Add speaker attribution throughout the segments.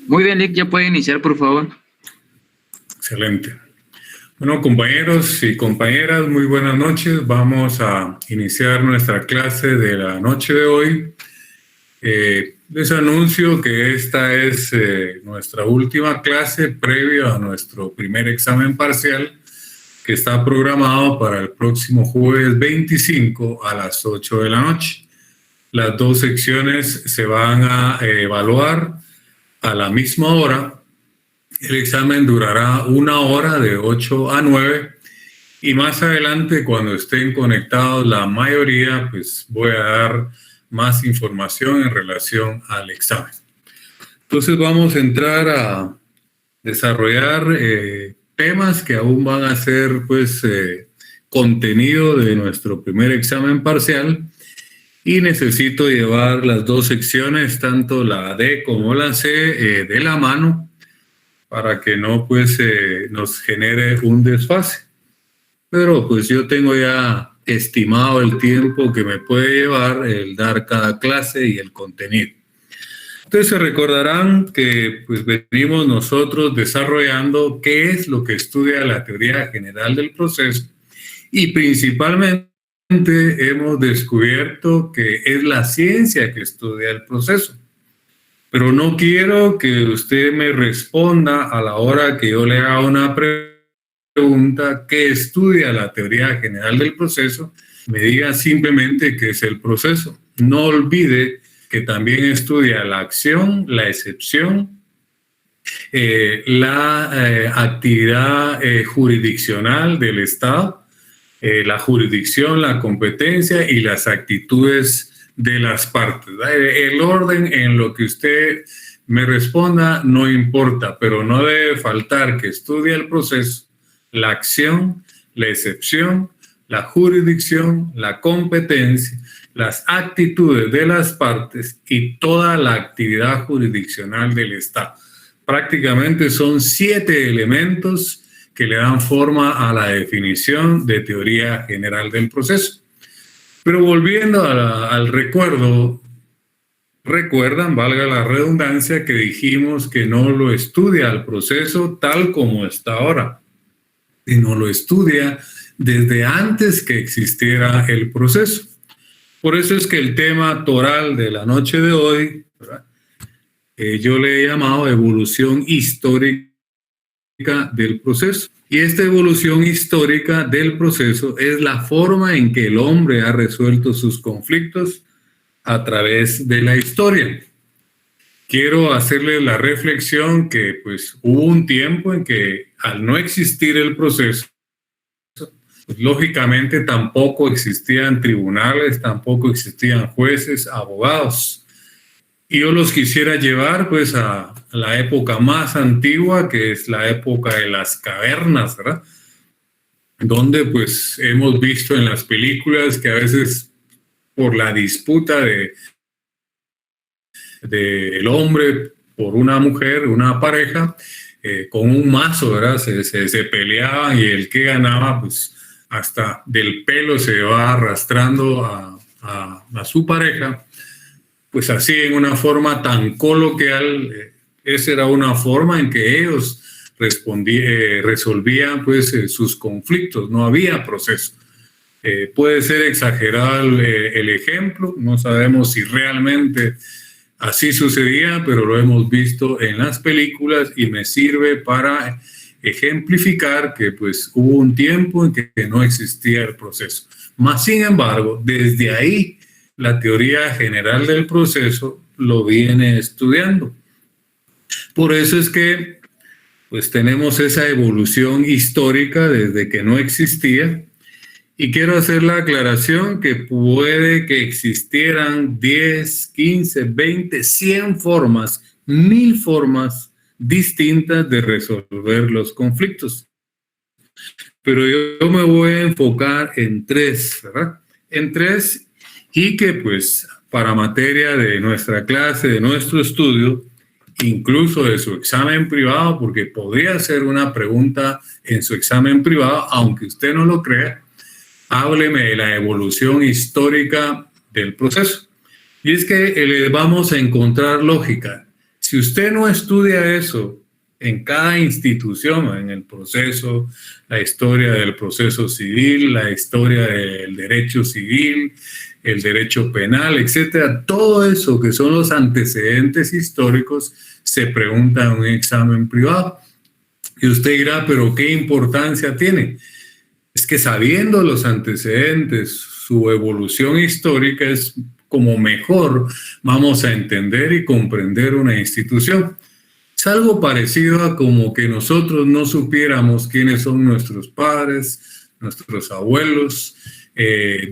Speaker 1: Muy bien, Lick, ya puede iniciar, por favor.
Speaker 2: Excelente. Bueno, compañeros y compañeras, muy buenas noches. Vamos a iniciar nuestra clase de la noche de hoy. Les anuncio que esta es nuestra última clase previo a nuestro primer examen parcial, que está programado para el próximo jueves 25 a las 8 de la noche. Las dos secciones se van a evaluar a la misma hora. El examen durará 1 hora de 8 a 9 y más adelante, cuando estén conectados la mayoría, pues voy a dar más información en relación al examen. Entonces vamos a entrar a desarrollar temas que aún van a ser pues contenido de nuestro primer examen parcial, y necesito llevar las dos secciones, tanto la D como la C, de la mano, para que no pues nos genere un desfase. Pero pues yo tengo ya estimado el tiempo que me puede llevar el dar cada clase y el contenido. Entonces se recordarán que pues venimos nosotros desarrollando qué es lo que estudia la teoría general del proceso, y principalmente hemos descubierto que es la ciencia que estudia el proceso. Pero no quiero que usted me responda a la hora que yo le haga una pregunta que estudia la teoría general del proceso, me diga simplemente qué es el proceso. No olvide que también estudia la acción, la excepción, la actividad jurisdiccional del Estado, la jurisdicción, la competencia y las actitudes de las partes. El orden en lo que usted me responda no importa, pero no debe faltar que estudie el proceso, la acción, la excepción, la jurisdicción, la competencia, las actitudes de las partes y toda la actividad jurisdiccional del Estado. Prácticamente son 7 elementos que le dan forma a la definición de teoría general del proceso. Pero volviendo al recuerdo, recuerdan, valga la redundancia, que dijimos que no lo estudia el proceso tal como está ahora, sino lo estudia desde antes que existiera el proceso. Por eso es que el tema toral de la noche de hoy, yo le he llamado evolución histórica del proceso. Y esta evolución histórica del proceso es la forma en que el hombre ha resuelto sus conflictos a través de la historia. Quiero hacerle la reflexión que pues hubo un tiempo en que, al no existir el proceso, pues, lógicamente tampoco existían tribunales, tampoco existían jueces, abogados. Y yo los quisiera llevar pues a la época más antigua, que es la época de las cavernas, ¿verdad? Donde pues hemos visto en las películas que a veces por la disputa del hombre por una mujer, una pareja, con un mazo, ¿verdad? Se peleaban, y el que ganaba pues hasta del pelo se va arrastrando a su pareja. Pues así, en una forma tan coloquial, esa era una forma en que ellos resolvían pues sus conflictos. No había proceso. Puede ser exagerado el ejemplo, no sabemos si realmente así sucedía, pero lo hemos visto en las películas y me sirve para ejemplificar que pues hubo un tiempo en que no existía el proceso. Mas, sin embargo, desde ahí la teoría general del proceso lo viene estudiando. Por eso es que pues tenemos esa evolución histórica desde que no existía, y quiero hacer la aclaración que puede que existieran 10, 15, 20, 100 formas, 1000 formas distintas de resolver los conflictos. Pero yo me voy a enfocar en 3, ¿verdad? En 3, y que pues para materia de nuestra clase, de nuestro estudio, incluso de su examen privado, porque podría ser una pregunta en su examen privado, aunque usted no lo crea, hábleme de la evolución histórica del proceso. Y es que le vamos a encontrar lógica. Si usted no estudia eso en cada institución, en el proceso, la historia del proceso civil, la historia del derecho civil, el derecho penal, etcétera, todo eso que son los antecedentes históricos se pregunta en un examen privado. Y usted dirá, pero ¿qué importancia tiene? Es que sabiendo los antecedentes, su evolución histórica es como mejor vamos a entender y comprender una institución. Es algo parecido a como que nosotros no supiéramos quiénes son nuestros padres, nuestros abuelos,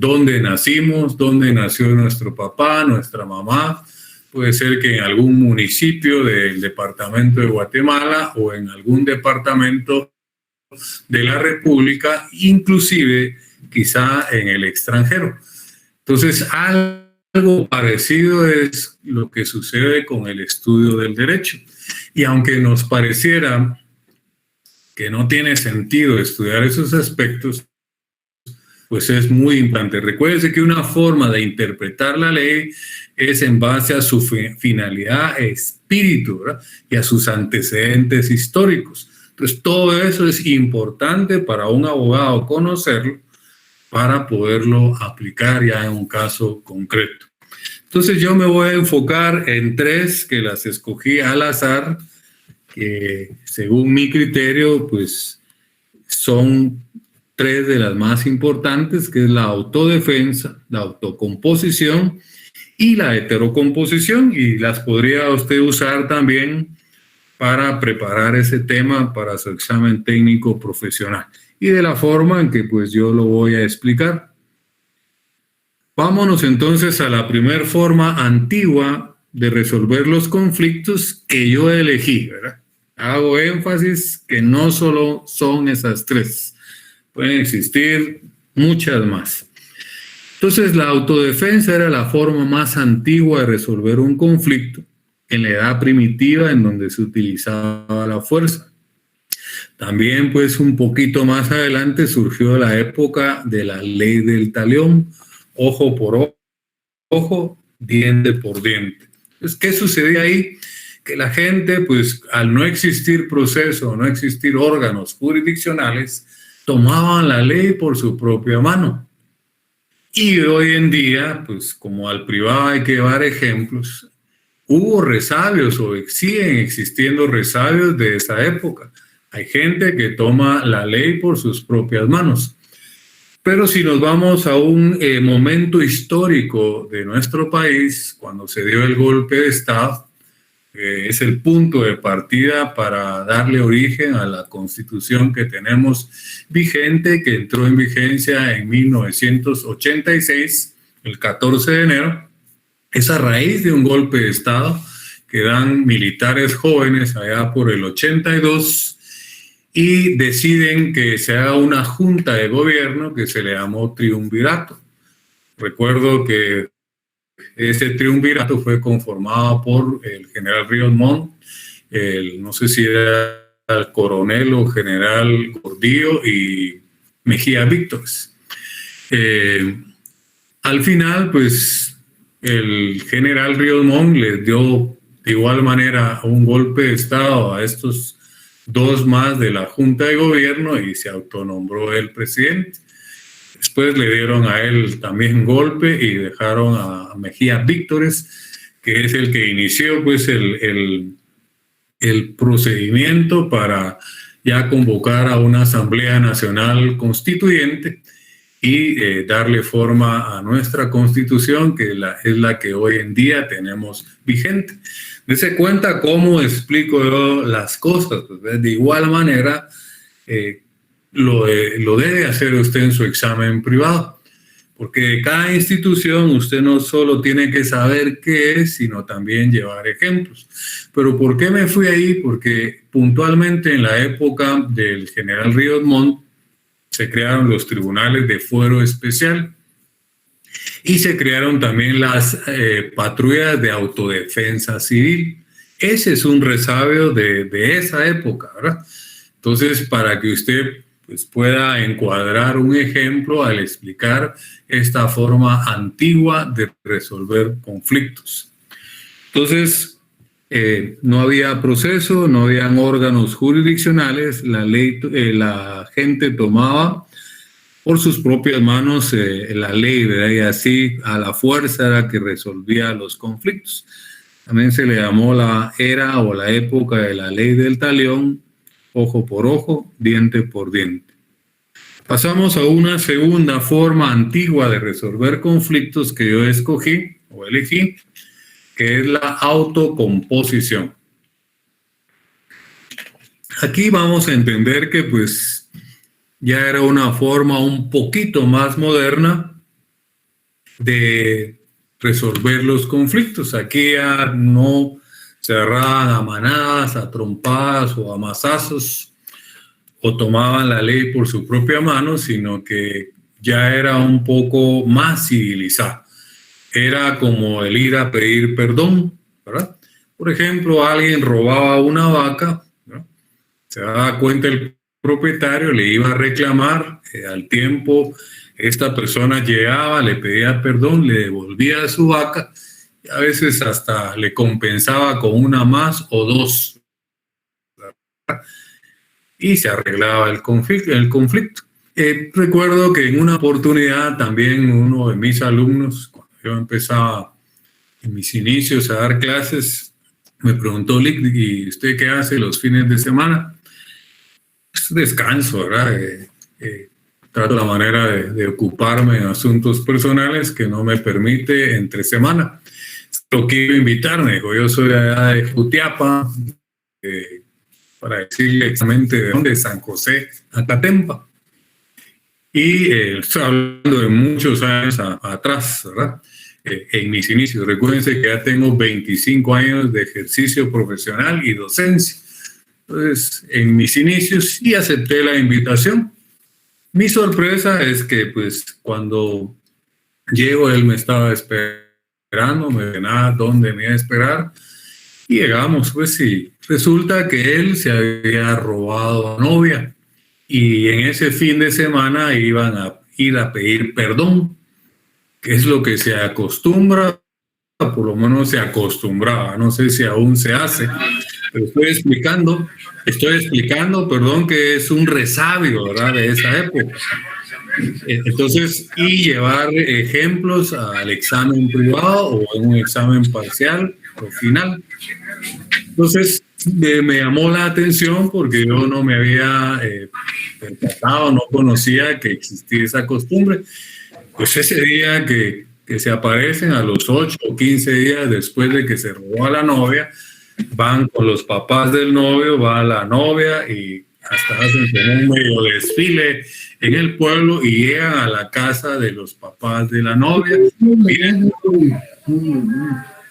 Speaker 2: dónde nacimos, dónde nació nuestro papá, nuestra mamá. Puede ser que en algún municipio del departamento de Guatemala o en algún departamento de la República, inclusive quizá en el extranjero. Entonces, algo parecido es lo que sucede con el estudio del derecho. Y aunque nos pareciera que no tiene sentido estudiar esos aspectos, pues es muy importante. Recuérdese que una forma de interpretar la ley es en base a su finalidad, espíritu, ¿verdad? Y a sus antecedentes históricos. Entonces, todo eso es importante para un abogado conocerlo para poderlo aplicar ya en un caso concreto. Entonces, yo me voy a enfocar en 3 que las escogí al azar, que según mi criterio, pues son 3 de las más importantes, que es la autodefensa, la autocomposición y la heterocomposición, y las podría usted usar también para preparar ese tema para su examen técnico profesional y de la forma en que pues yo lo voy a explicar. Vámonos entonces a la primera forma antigua de resolver los conflictos que yo elegí, ¿verdad? Hago énfasis que no solo son esas 3, pueden existir muchas más. Entonces, la autodefensa era la forma más antigua de resolver un conflicto en la edad primitiva en donde se utilizaba la fuerza. También, pues, un poquito más adelante surgió la época de la ley del talión, ojo por ojo, diente por diente. Entonces, ¿qué sucedía ahí? Que la gente, pues, al no existir proceso, no existir órganos jurisdiccionales, tomaban la ley por su propia mano. Y hoy en día, pues, como al privado hay que llevar ejemplos, hubo resabios o siguen existiendo resabios de esa época. Hay gente que toma la ley por sus propias manos. Pero si nos vamos a un momento histórico de nuestro país, cuando se dio el golpe de Estado, es el punto de partida para darle origen a la Constitución que tenemos vigente, que entró en vigencia en 1986, el 14 de enero. Es a raíz de un golpe de Estado que dan militares jóvenes allá por el 82 y deciden que se haga una junta de gobierno que se le llamó triunvirato. Recuerdo que ese triunvirato fue conformado por el general Ríos Montt, no sé si era el coronel o general Gordillo y Mejía Víctores. Al final, pues, el general Ríos Montt les dio de igual manera un golpe de Estado a estos 2 más de la Junta de Gobierno y se autonombró el presidente. Después le dieron a él también un golpe y dejaron a Mejía Víctores, que es el que inició pues el procedimiento para ya convocar a una Asamblea Nacional Constituyente y darle forma a nuestra Constitución, que es la que hoy en día tenemos vigente. Dese cuenta cómo explico yo las cosas. Pues, de igual manera, lo debe hacer usted en su examen privado, porque de cada institución usted no solo tiene que saber qué es, sino también llevar ejemplos. Pero ¿por qué me fui ahí? Porque puntualmente en la época del general Ríos Montt se crearon los tribunales de fuero especial y se crearon también las patrullas de autodefensa civil. Ese es un resabio de esa época, ¿verdad? Entonces, para que usted pues pueda encuadrar un ejemplo al explicar esta forma antigua de resolver conflictos. Entonces, no había proceso, no habían órganos jurisdiccionales, la gente tomaba por sus propias manos la ley, ¿verdad? Y así a la fuerza era que resolvía los conflictos. También se le llamó la era o la época de la ley del talión, ojo por ojo, diente por diente. Pasamos a una segunda forma antigua de resolver conflictos que yo escogí o elegí, que es la autocomposición. Aquí vamos a entender que pues ya era una forma un poquito más moderna de resolver los conflictos. Aquí ya no se agarraban a manadas, a trompadas o a mazazos o tomaban la ley por su propia mano, sino que ya era un poco más civilizado. Era como el ir a pedir perdón, ¿verdad? Por ejemplo, alguien robaba una vaca, ¿no? Se daba cuenta el propietario, le iba a reclamar, al tiempo esta persona llegaba, le pedía perdón, le devolvía su vaca, y a veces hasta le compensaba con una más o dos, y se arreglaba el conflicto. Recuerdo que en una oportunidad también uno de mis alumnos, cuando yo empezaba en mis inicios a dar clases, me preguntó: ¿y usted qué hace los fines de semana? Descanso, ¿verdad? Trato la manera de ocuparme en asuntos personales que no me permite entre semana. Lo quiero invitar, me dijo, yo soy allá de Jutiapa, para decirle exactamente de dónde, San José, Acatempa. Y estoy hablando de muchos años atrás, ¿verdad? En mis inicios. Recuérdense que ya tengo 25 años de ejercicio profesional y docencia. Entonces, en mis inicios sí acepté la invitación. Mi sorpresa es que, pues, cuando llego, él me estaba esperando, me decía dónde me iba a esperar, y llegamos, pues, sí. Resulta que él se había robado a novia, y en ese fin de semana iban a ir a pedir perdón, que es lo que se acostumbra, por lo menos se acostumbraba, no sé si aún se hace, pero estoy explicando, perdón, que es un resabio, ¿verdad?, de esa época. Entonces, y llevar ejemplos al examen privado o en un examen parcial o final. Entonces, me llamó la atención porque yo no me había percatado, no conocía que existía esa costumbre. Pues ese día que se aparecen a los 8 o 15 días después de que se robó a la novia, van con los papás del novio, va la novia y hasta hacen como un medio desfile en el pueblo y llegan a la casa de los papás de la novia. Miren,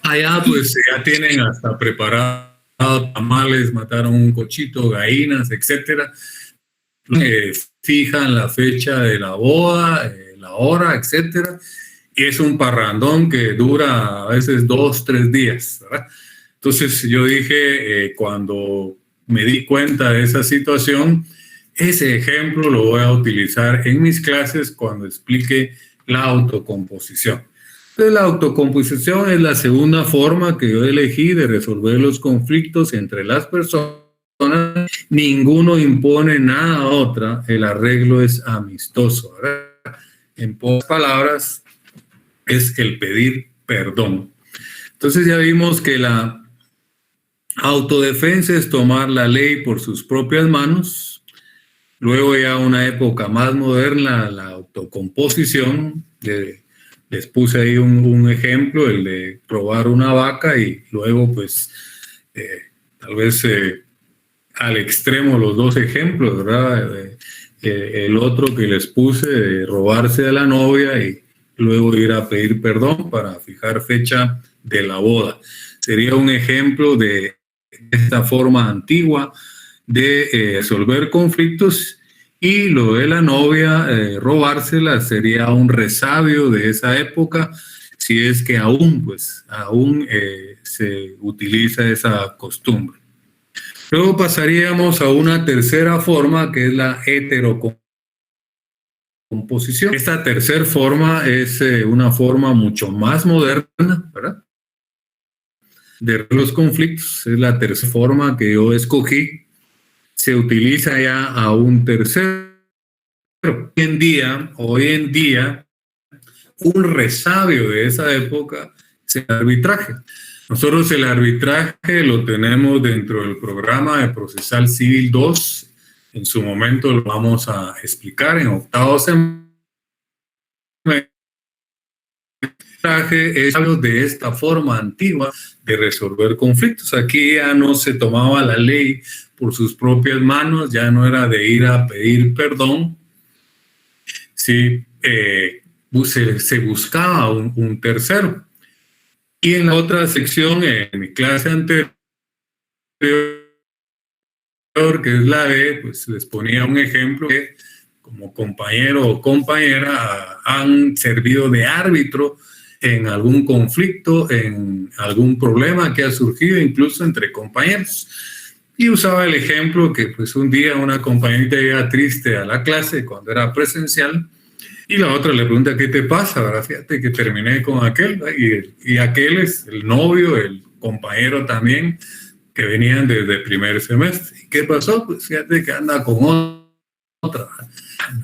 Speaker 2: allá pues ya tienen hasta preparados tamales, mataron un cochito, gallinas, etcétera. Fijan la fecha de la boda, la hora, etcétera. Y es un parrandón que dura a veces 2, 3 días, ¿verdad? Entonces yo dije, cuando me di cuenta de esa situación, ese ejemplo lo voy a utilizar en mis clases cuando explique la autocomposición. Entonces la autocomposición es la segunda forma que yo elegí de resolver los conflictos entre las personas. Ninguno impone nada a otra, el arreglo es amistoso, ¿verdad? En pocas palabras, es el pedir perdón. Entonces ya vimos que la autodefensa es tomar la ley por sus propias manos. Luego ya una época más moderna, la autocomposición. Les puse ahí un ejemplo, el de robar una vaca, y luego pues tal vez al extremo los dos ejemplos, ¿verdad? El otro que les puse de robarse a la novia y luego ir a pedir perdón para fijar fecha de la boda. Sería un ejemplo de esta forma antigua de resolver conflictos, y lo de la novia, robársela, sería un resabio de esa época, si es que aún se utiliza esa costumbre. Luego pasaríamos a una tercera forma, que es la heterocomposición. Esta tercera forma es una forma mucho más moderna, ¿verdad?, de los conflictos. Es la tercera forma que yo escogí. Se utiliza ya a un tercero. Hoy en día, un resabio de esa época es el arbitraje. Nosotros el arbitraje lo tenemos dentro del programa de Procesal Civil 2. En su momento lo vamos a explicar en octavo semestre. Es de esta forma antigua de resolver conflictos. Aquí ya no se tomaba la ley por sus propias manos, ya no era de ir a pedir perdón. Sí, se buscaba un tercero. Y en la otra sección, en mi clase anterior, que es la de, pues les ponía un ejemplo que como compañero o compañera han servido de árbitro en algún conflicto, en algún problema que ha surgido incluso entre compañeros. Y usaba el ejemplo que pues un día una compañerita llega triste a la clase cuando era presencial y la otra le pregunta, ¿qué te pasa? ¿Verdad? Fíjate que terminé con aquel, y aquel es el novio, el compañero también, que venían desde primer semestre. ¿Y qué pasó? Pues fíjate que anda con otra.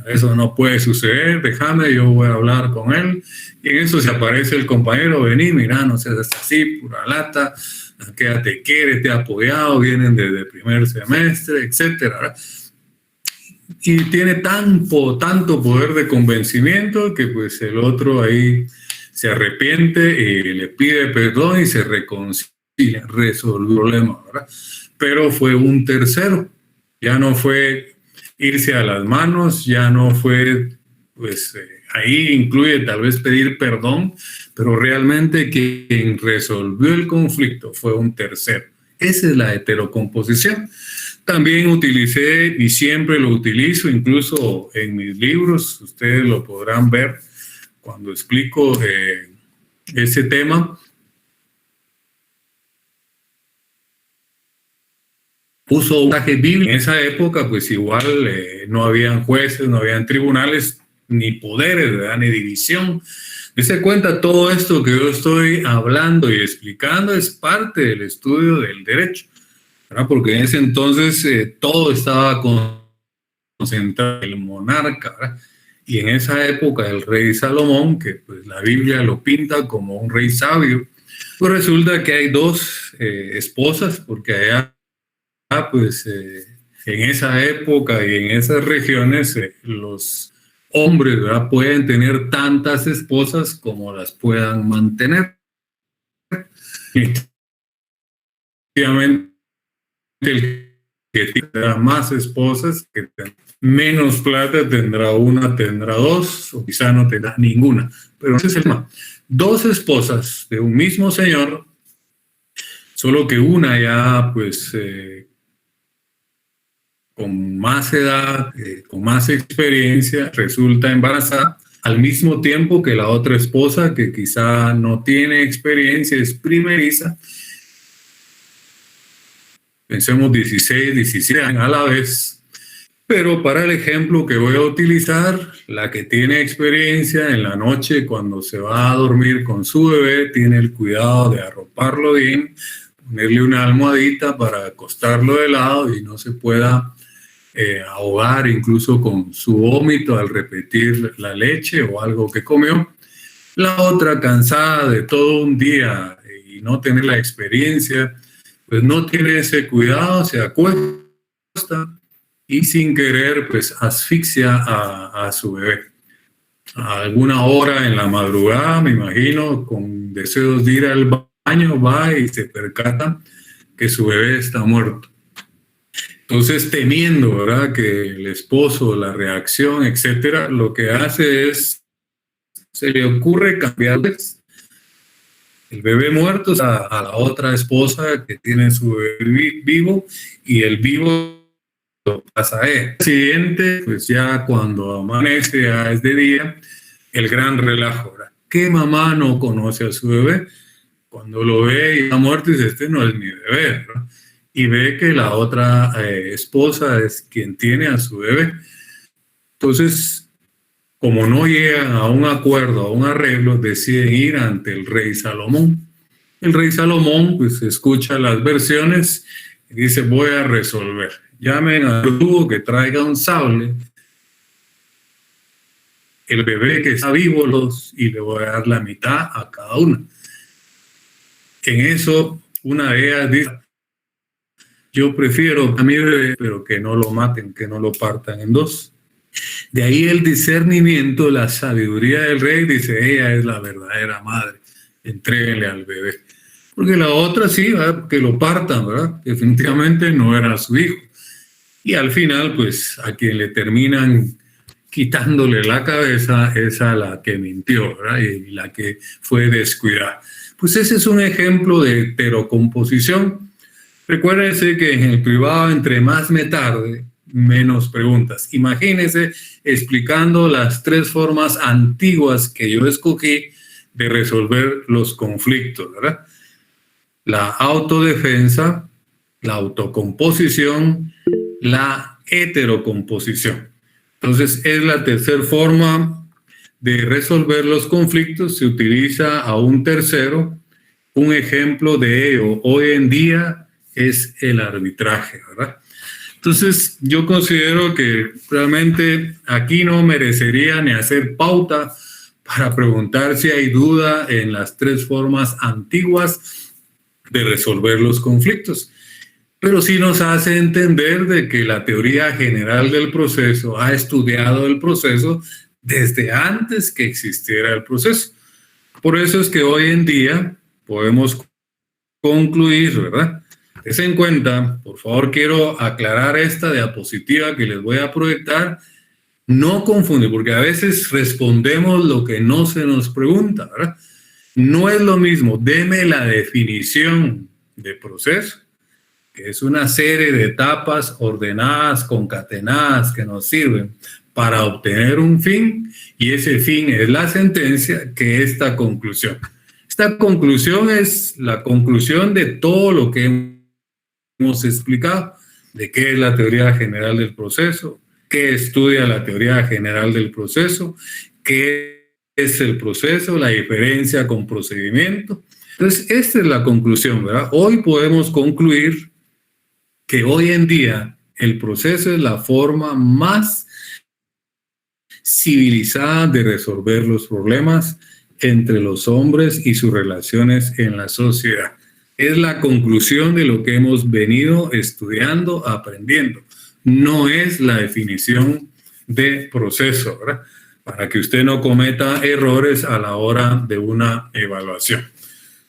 Speaker 2: Eso no puede suceder, déjame, yo voy a hablar con él. Y en eso se aparece el compañero, vení, mira, no seas así, pura lata, quédate, quiere, te ha apoyado, vienen desde primer semestre, etcétera. Y tiene tanto poder de convencimiento que pues el otro ahí se arrepiente y le pide perdón y se reconcilia, resolvió el problema, ¿verdad? Pero fue un tercero, ya no fue irse a las manos, ya no fue, pues ahí incluye tal vez pedir perdón, pero realmente quien resolvió el conflicto fue un tercero. Esa es la heterocomposición. También utilicé y siempre lo utilizo, incluso en mis libros, ustedes lo podrán ver cuando explico ese tema. Uso un pasaje bíblico. En esa época, pues igual no habían jueces, no habían tribunales, ni poderes, ¿verdad?, ni división. Dese cuenta, todo esto que yo estoy hablando y explicando es parte del estudio del derecho, ¿verdad? Porque en ese entonces todo estaba concentrado en el monarca, ¿verdad? Y en esa época el rey Salomón, que pues la Biblia lo pinta como un rey sabio, pues resulta que hay dos esposas, porque allá pues en esa época y en esas regiones los hombres, ¿verdad?, pueden tener tantas esposas como las puedan mantener. Efectivamente, el que tendrá más esposas, que menos plata tendrá una, tendrá dos, o quizá no tendrá ninguna. Pero ese es el tema. Dos esposas de un mismo señor, solo que una ya pues con más edad, con más experiencia, resulta embarazada, al mismo tiempo que la otra esposa, que quizá no tiene experiencia, es primeriza. Pensemos 16, 17 años a la vez. Pero para el ejemplo que voy a utilizar, la que tiene experiencia en la noche cuando se va a dormir con su bebé, tiene el cuidado de arroparlo bien, ponerle una almohadita para acostarlo de lado y no se pueda ahogar incluso con su vómito al repetir la leche o algo que comió. La otra, cansada de todo un día y no tener la experiencia, pues no tiene ese cuidado, se acuesta y sin querer pues asfixia a su bebé. A alguna hora en la madrugada, me imagino, con deseos de ir al baño, va y se percata que su bebé está muerto. Entonces, temiendo, ¿verdad?, que el esposo, la reacción, etcétera, lo que hace es, se le ocurre cambiarles el bebé muerto a la otra esposa que tiene su bebé vivo, y el vivo lo pasa a él. El siguiente, pues ya cuando amanece, ya es de día, el gran relajo, ¿verdad? ¿Qué mamá no conoce a su bebé? Cuando lo ve y está muerto, dice, este no es mi bebé, ¿verdad? y ve que la otra esposa es quien tiene a su bebé. Entonces, como no llegan a un acuerdo, a un arreglo, deciden ir ante el rey Salomón. El rey Salomón pues escucha las versiones y dice: voy a resolver. Llamen al verdugo que traiga un sable, el bebé que está vivo y le voy a dar la mitad a cada una. En eso, una de ellas dice: yo prefiero a mi bebé, pero que no lo maten, que no lo partan en dos. De ahí el discernimiento, la sabiduría del rey, dice: ella es la verdadera madre, entréguenle al bebé. Porque la otra sí, ¿verdad? Que lo partan, ¿verdad? Definitivamente no era su hijo. Y al final, pues, a quien le terminan quitándole la cabeza es a la que mintió, ¿verdad? Y la que fue descuidada. Pues ese es un ejemplo de heterocomposición. Recuérdense que en el privado, entre más me tarde, menos preguntas. Imagínense explicando las 3 formas antiguas que yo escogí de resolver los conflictos, ¿verdad? La autodefensa, la autocomposición, la heterocomposición. Entonces, es la tercera forma de resolver los conflictos. Se utiliza a un tercero. Un ejemplo de ello hoy en día es el arbitraje, ¿verdad? Entonces, yo considero que realmente aquí no merecería ni hacer pauta para preguntar si hay duda en las 3 formas antiguas de resolver los conflictos. Pero sí nos hace entender de que la teoría general del proceso ha estudiado el proceso desde antes que existiera el proceso. Por eso es que hoy en día podemos concluir, ¿verdad? Tengan en cuenta, por favor, quiero aclarar esta diapositiva que les voy a proyectar. No confundir, porque a veces respondemos lo que no se nos pregunta, ¿verdad? No es lo mismo, deme la definición de proceso, que es una serie de etapas ordenadas, concatenadas, que nos sirven para obtener un fin, y ese fin es la sentencia, que esta conclusión. Esta conclusión es la conclusión de todo lo que hemos explicado, de qué es la teoría general del proceso, qué estudia la teoría general del proceso, qué es el proceso, la diferencia con procedimiento. Entonces, esta es la conclusión, ¿verdad? Hoy podemos concluir que hoy en día el proceso es la forma más civilizada de resolver los problemas entre los hombres y sus relaciones en la sociedad. Es la conclusión de lo que hemos venido estudiando, aprendiendo. No es la definición de proceso, ¿verdad? Para que usted no cometa errores a la hora de una evaluación.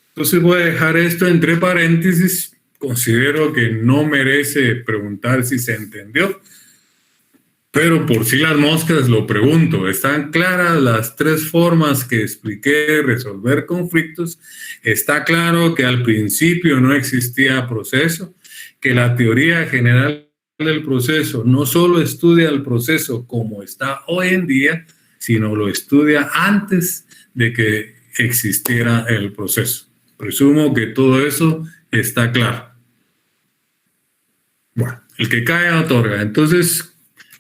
Speaker 2: Entonces voy a dejar esto entre paréntesis. Considero que no merece preguntar si se entendió, pero por si las moscas lo pregunto. ¿Están claras las 3 formas que expliqué de resolver conflictos? Está claro que al principio no existía proceso, que la teoría general del proceso no solo estudia el proceso como está hoy en día, sino lo estudia antes de que existiera el proceso. Presumo que todo eso está claro. Bueno, el que cae otorga. Entonces,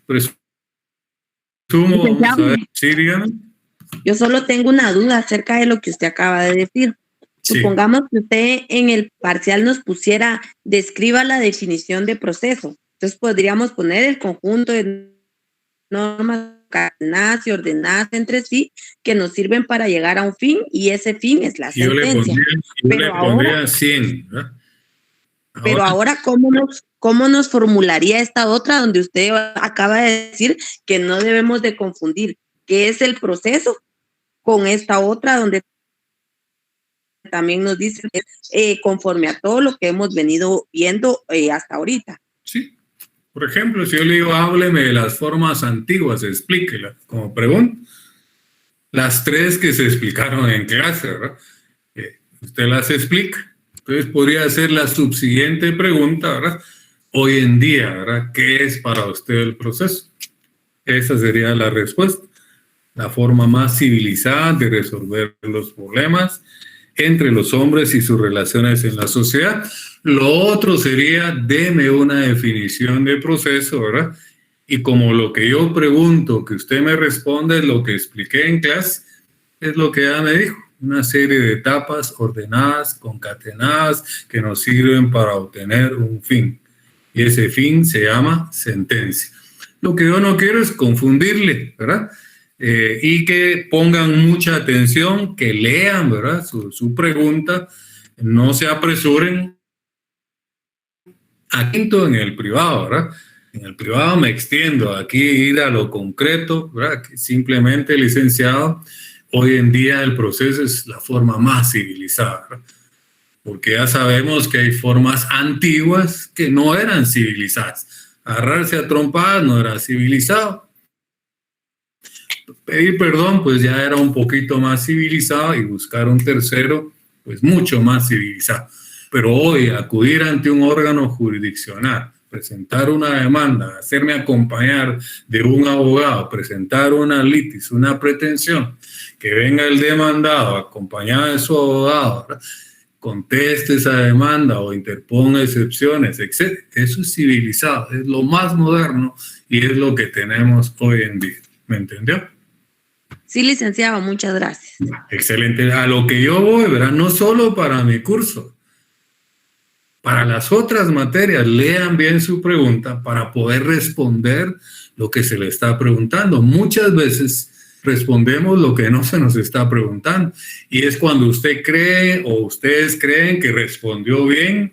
Speaker 2: presumo, vamos a ver. Sí, dígame.
Speaker 3: Yo solo tengo una duda acerca de lo que usted acaba de decir.
Speaker 2: Sí.
Speaker 3: Supongamos que usted en el parcial nos pusiera, describa la definición de proceso. Entonces podríamos poner el conjunto de normas concatenadas y ordenadas entre sí que nos sirven para llegar a un fin, y ese fin es la sentencia.
Speaker 2: Yo le pondría 100, ¿verdad?
Speaker 3: Pero ahora, ¿cómo nos formularía esta otra donde usted acaba de decir que no debemos de confundir qué es el proceso con esta otra donde también nos dice conforme a todo lo que hemos venido viendo hasta ahorita?
Speaker 2: Sí. Por ejemplo, si yo le digo, hábleme de las formas antiguas, explíquela, como pregunta. Las 3 que se explicaron en clase, ¿verdad? Usted las explica. Entonces podría hacer la subsiguiente pregunta, ¿verdad? Hoy en día, ¿verdad? ¿Qué es para usted el proceso? Esa sería la respuesta. La forma más civilizada de resolver los problemas entre los hombres y sus relaciones en la sociedad. Lo otro sería, deme una definición de proceso, ¿verdad? Y como lo que yo pregunto, que usted me responde, es lo que expliqué en clase, es lo que ella me dijo. Una serie de etapas ordenadas, concatenadas, que nos sirven para obtener un fin. Y ese fin se llama sentencia. Lo que yo no quiero es confundirle, ¿verdad? Y que pongan mucha atención, que lean, ¿verdad? Su pregunta, no se apresuren. Aquí en el privado, ¿verdad? En el privado me extiendo, aquí ir a lo concreto, ¿verdad? Que simplemente, licenciado, hoy en día el proceso es la forma más civilizada, ¿verdad? Porque ya sabemos que hay formas antiguas que no eran civilizadas. Agarrarse a trompadas no era civilizado. Pedir perdón, pues ya era un poquito más civilizado, y buscar un tercero, pues mucho más civilizado. Pero hoy acudir ante un órgano jurisdiccional, presentar una demanda, hacerme acompañar de un abogado, presentar una litis, una pretensión, que venga el demandado acompañado de su abogado, ¿verdad?, conteste esa demanda o interponga excepciones, etc. Eso es civilizado, es lo más moderno y es lo que tenemos hoy en día. ¿Me entendió?
Speaker 3: Sí, licenciado, muchas gracias.
Speaker 2: Excelente. A lo que yo voy, ¿verdad? No solo para mi curso, para las otras materias, lean bien su pregunta para poder responder lo que se le está preguntando. Muchas veces respondemos lo que no se nos está preguntando, y es cuando usted cree o ustedes creen que respondió bien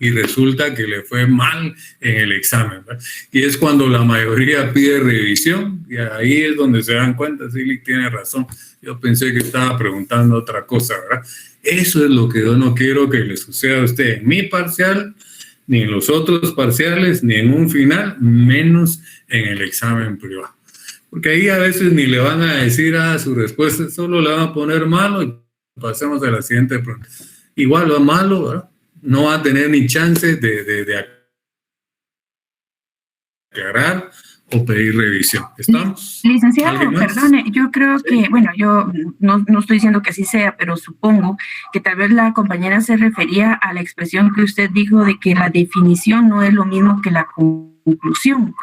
Speaker 2: y resulta que le fue mal en el examen, ¿verdad? Y es cuando la mayoría pide revisión, y ahí es donde se dan cuenta, sí, tiene razón, yo pensé que estaba preguntando otra cosa, ¿verdad? Eso es lo que yo no quiero que le suceda a usted en mi parcial, ni en los otros parciales, ni en un final, menos en el examen privado. Porque ahí a veces ni le van a decir su respuesta, solo le van a poner malo y pasemos a la siguiente pregunta. Igual lo malo, ¿verdad?, no va a tener ni chance de aclarar o pedir revisión. ¿Estamos?
Speaker 4: Licenciado, perdone, yo creo que, bueno, yo no estoy diciendo que así sea, pero supongo que tal vez la compañera se refería a la expresión que usted dijo de que la definición no es lo mismo que la conclusión.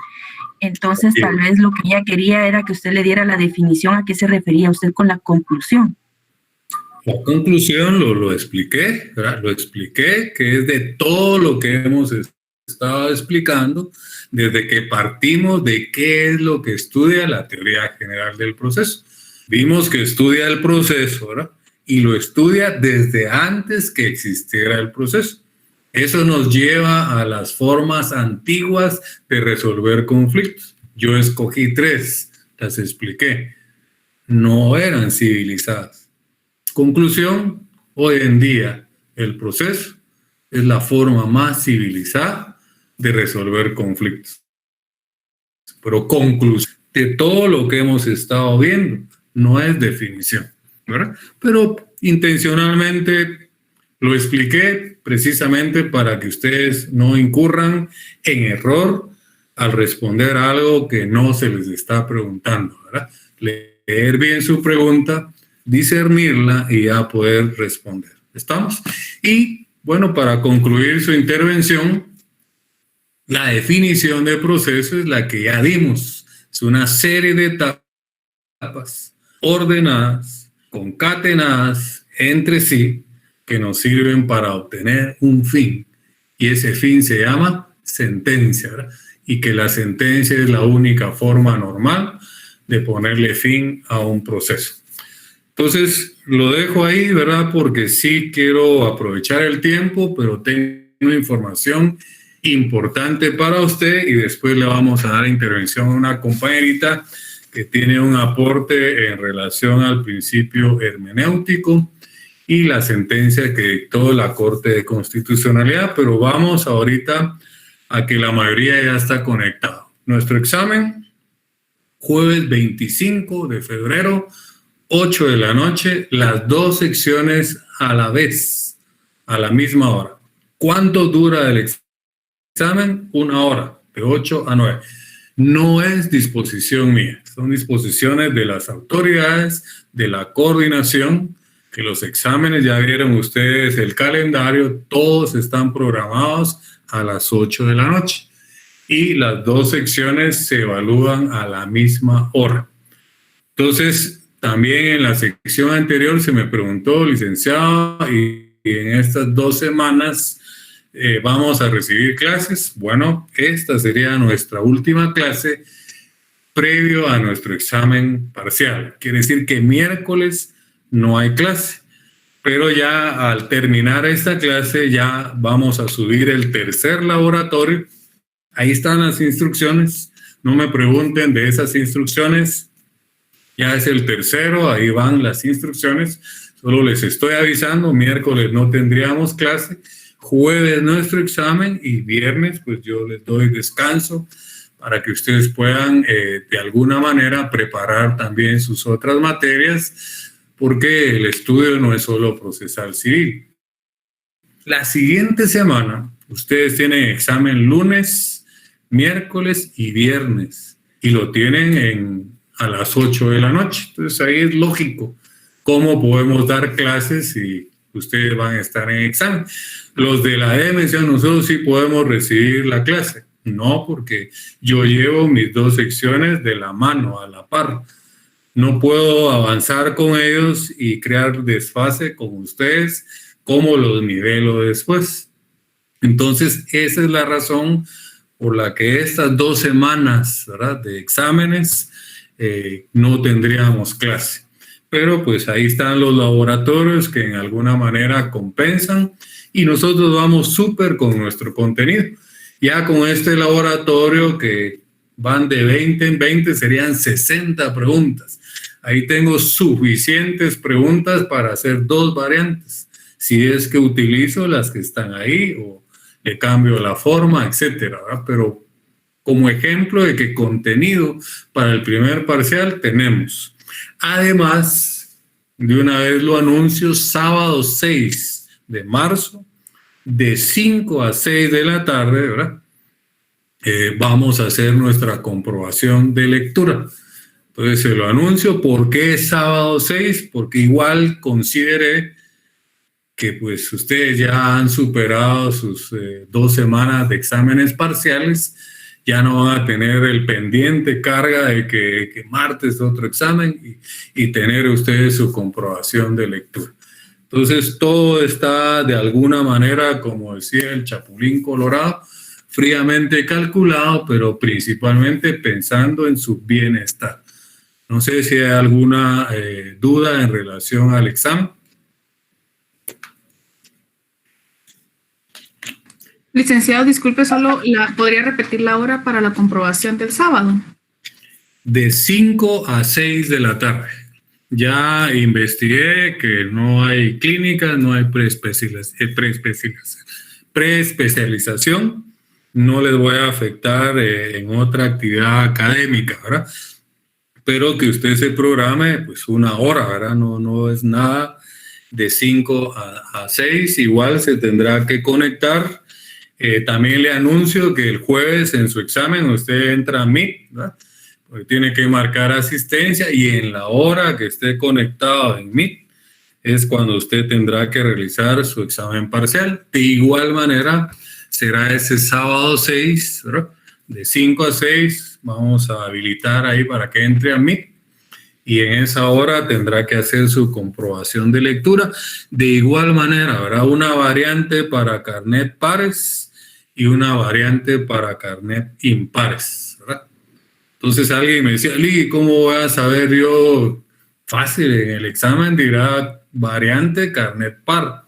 Speaker 4: Entonces, tal vez lo que ella quería era que usted le diera la definición a qué se refería usted con la conclusión.
Speaker 2: La conclusión lo expliqué, ¿verdad? Lo expliqué, que es de todo lo que hemos estado explicando, desde que partimos de qué es lo que estudia la teoría general del proceso. Vimos que estudia el proceso, ¿verdad?, y lo estudia desde antes que existiera el proceso. Eso nos lleva a las formas antiguas de resolver conflictos. Yo escogí 3, las expliqué. No eran civilizadas. Conclusión, hoy en día el proceso es la forma más civilizada de resolver conflictos. Pero conclusión de todo lo que hemos estado viendo, no es definición, ¿verdad? Pero intencionalmente lo expliqué precisamente para que ustedes no incurran en error al responder algo que no se les está preguntando, ¿verdad? Leer bien su pregunta, discernirla y ya poder responder. ¿Estamos? Y bueno, para concluir su intervención, la definición de proceso es la que ya dimos. Es una serie de etapas ordenadas, concatenadas entre sí, que nos sirven para obtener un fin. Y ese fin se llama sentencia, ¿verdad? Y que la sentencia es la única forma normal de ponerle fin a un proceso. Entonces, lo dejo ahí, ¿verdad?, porque sí quiero aprovechar el tiempo, pero tengo información importante para usted y después le vamos a dar intervención a una compañerita que tiene un aporte en relación al principio hermenéutico y la sentencia que dictó la Corte de Constitucionalidad, pero vamos ahorita a que la mayoría ya está conectado. Nuestro examen, jueves 25 de febrero, 8 de la noche, las 2 secciones a la vez, a la misma hora. ¿Cuánto dura el examen? 1 hora, de 8 a 9. No es disposición mía, son disposiciones de las autoridades, de la coordinación, que los exámenes, ya vieron ustedes el calendario, todos están programados a las 8 de la noche y las 2 secciones se evalúan a la misma hora. Entonces, también en la sección anterior se me preguntó, licenciado, y en estas 2 semanas vamos a recibir clases. Bueno, esta sería nuestra última clase previo a nuestro examen parcial. Quiere decir que miércoles no hay clase, pero ya al terminar esta clase ya vamos a subir el tercer laboratorio. Ahí están las instrucciones. No me pregunten de esas instrucciones. Ya es el tercero, ahí van las instrucciones. Solo les estoy avisando, miércoles no tendríamos clase, jueves nuestro examen y viernes pues yo les doy descanso para que ustedes puedan de alguna manera preparar también sus otras materias, porque el estudio no es solo procesal civil. La siguiente semana ustedes tienen examen lunes, miércoles y viernes y lo tienen a las 8 de la noche. Entonces ahí es lógico cómo podemos dar clases si ustedes van a estar en examen. Los de la DMC, nosotros sí podemos recibir la clase. No, porque yo llevo mis 2 secciones de la mano, a la par. No puedo avanzar con ellos y crear desfase con ustedes, como los nivelo después. Entonces, esa es la razón por la que estas 2 semanas, ¿verdad?, de exámenes no tendríamos clase. Pero pues ahí están los laboratorios que en alguna manera compensan y nosotros vamos súper con nuestro contenido. Ya con este laboratorio que van de 20 en 20 serían 60 preguntas. Ahí tengo suficientes preguntas para hacer 2 variantes. Si es que utilizo las que están ahí o le cambio la forma, etcétera, ¿verdad? Pero como ejemplo de que contenido para el primer parcial tenemos. Además, de una vez lo anuncio, sábado 6 de marzo, de 5 a 6 de la tarde, ¿verdad? Vamos a hacer nuestra comprobación de lectura. Entonces se lo anuncio. ¿Por qué sábado 6? Porque igual consideré que pues ustedes ya han superado sus 2 semanas de exámenes parciales, ya no van a tener el pendiente carga de que martes otro examen y tener ustedes su comprobación de lectura. Entonces todo está de alguna manera, como decía el Chapulín Colorado, fríamente calculado, pero principalmente pensando en su bienestar. No sé si hay alguna duda en relación al examen.
Speaker 5: Licenciado, disculpe, ¿podría repetir la hora para la comprobación del sábado?
Speaker 2: De 5 a 6 de la tarde. Ya investigué que no hay clínicas, no hay preespecialización. No les voy a afectar en otra actividad académica, ¿verdad? Pero que usted se programe pues 1 hora, ¿verdad? No es nada de 5 a 6. Igual se tendrá que conectar. También le anuncio que el jueves en su examen usted entra a Meet, ¿verdad? Porque tiene que marcar asistencia y en la hora que esté conectado en Meet es cuando usted tendrá que realizar su examen parcial. De igual manera será ese sábado 6, ¿verdad? De 5 a 6 vamos a habilitar ahí para que entre a Meet y en esa hora tendrá que hacer su comprobación de lectura. De igual manera habrá una variante para carnet pares y una variante para carnet impares, ¿verdad? Entonces alguien me decía, Lee, ¿cómo voy a saber yo? Fácil, en el examen dirá variante carnet par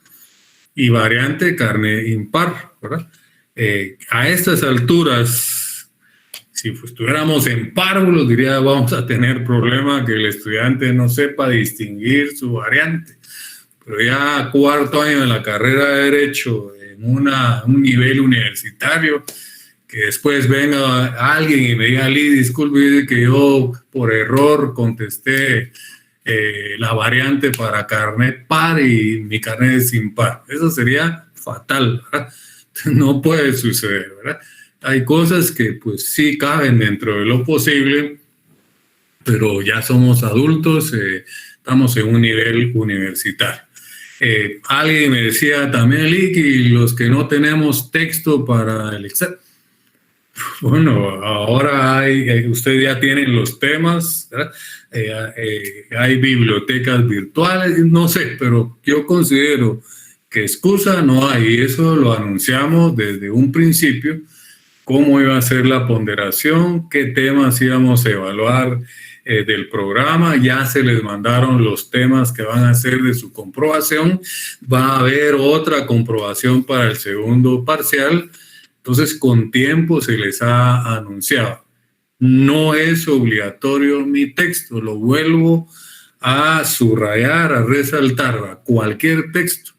Speaker 2: y variante carnet impar, ¿verdad? A estas alturas, si estuviéramos en párvulos, diría, vamos a tener problema que el estudiante no sepa distinguir su variante. Pero ya 4º año en la carrera de Derecho, en un nivel universitario, que después venga alguien y me diga, Lee, disculpe, que yo por error contesté la variante para carnet par y mi carnet es impar. Eso sería fatal, ¿verdad? No puede suceder, ¿verdad? Hay cosas que pues sí caben dentro de lo posible, pero ya somos adultos, estamos en un nivel universitario. Alguien me decía también, Lick, y los que no tenemos texto para el examen. Bueno, ahora ustedes ya tienen los temas, hay bibliotecas virtuales, no sé, pero yo considero que excusa no hay, y eso lo anunciamos desde un principio, cómo iba a ser la ponderación, qué temas íbamos a evaluar del programa. Ya se les mandaron los temas que van a ser de su comprobación, va a haber otra comprobación para el segundo parcial. Entonces, con tiempo se les ha anunciado. No es obligatorio mi texto, lo vuelvo a subrayar, a resaltar, cualquier texto.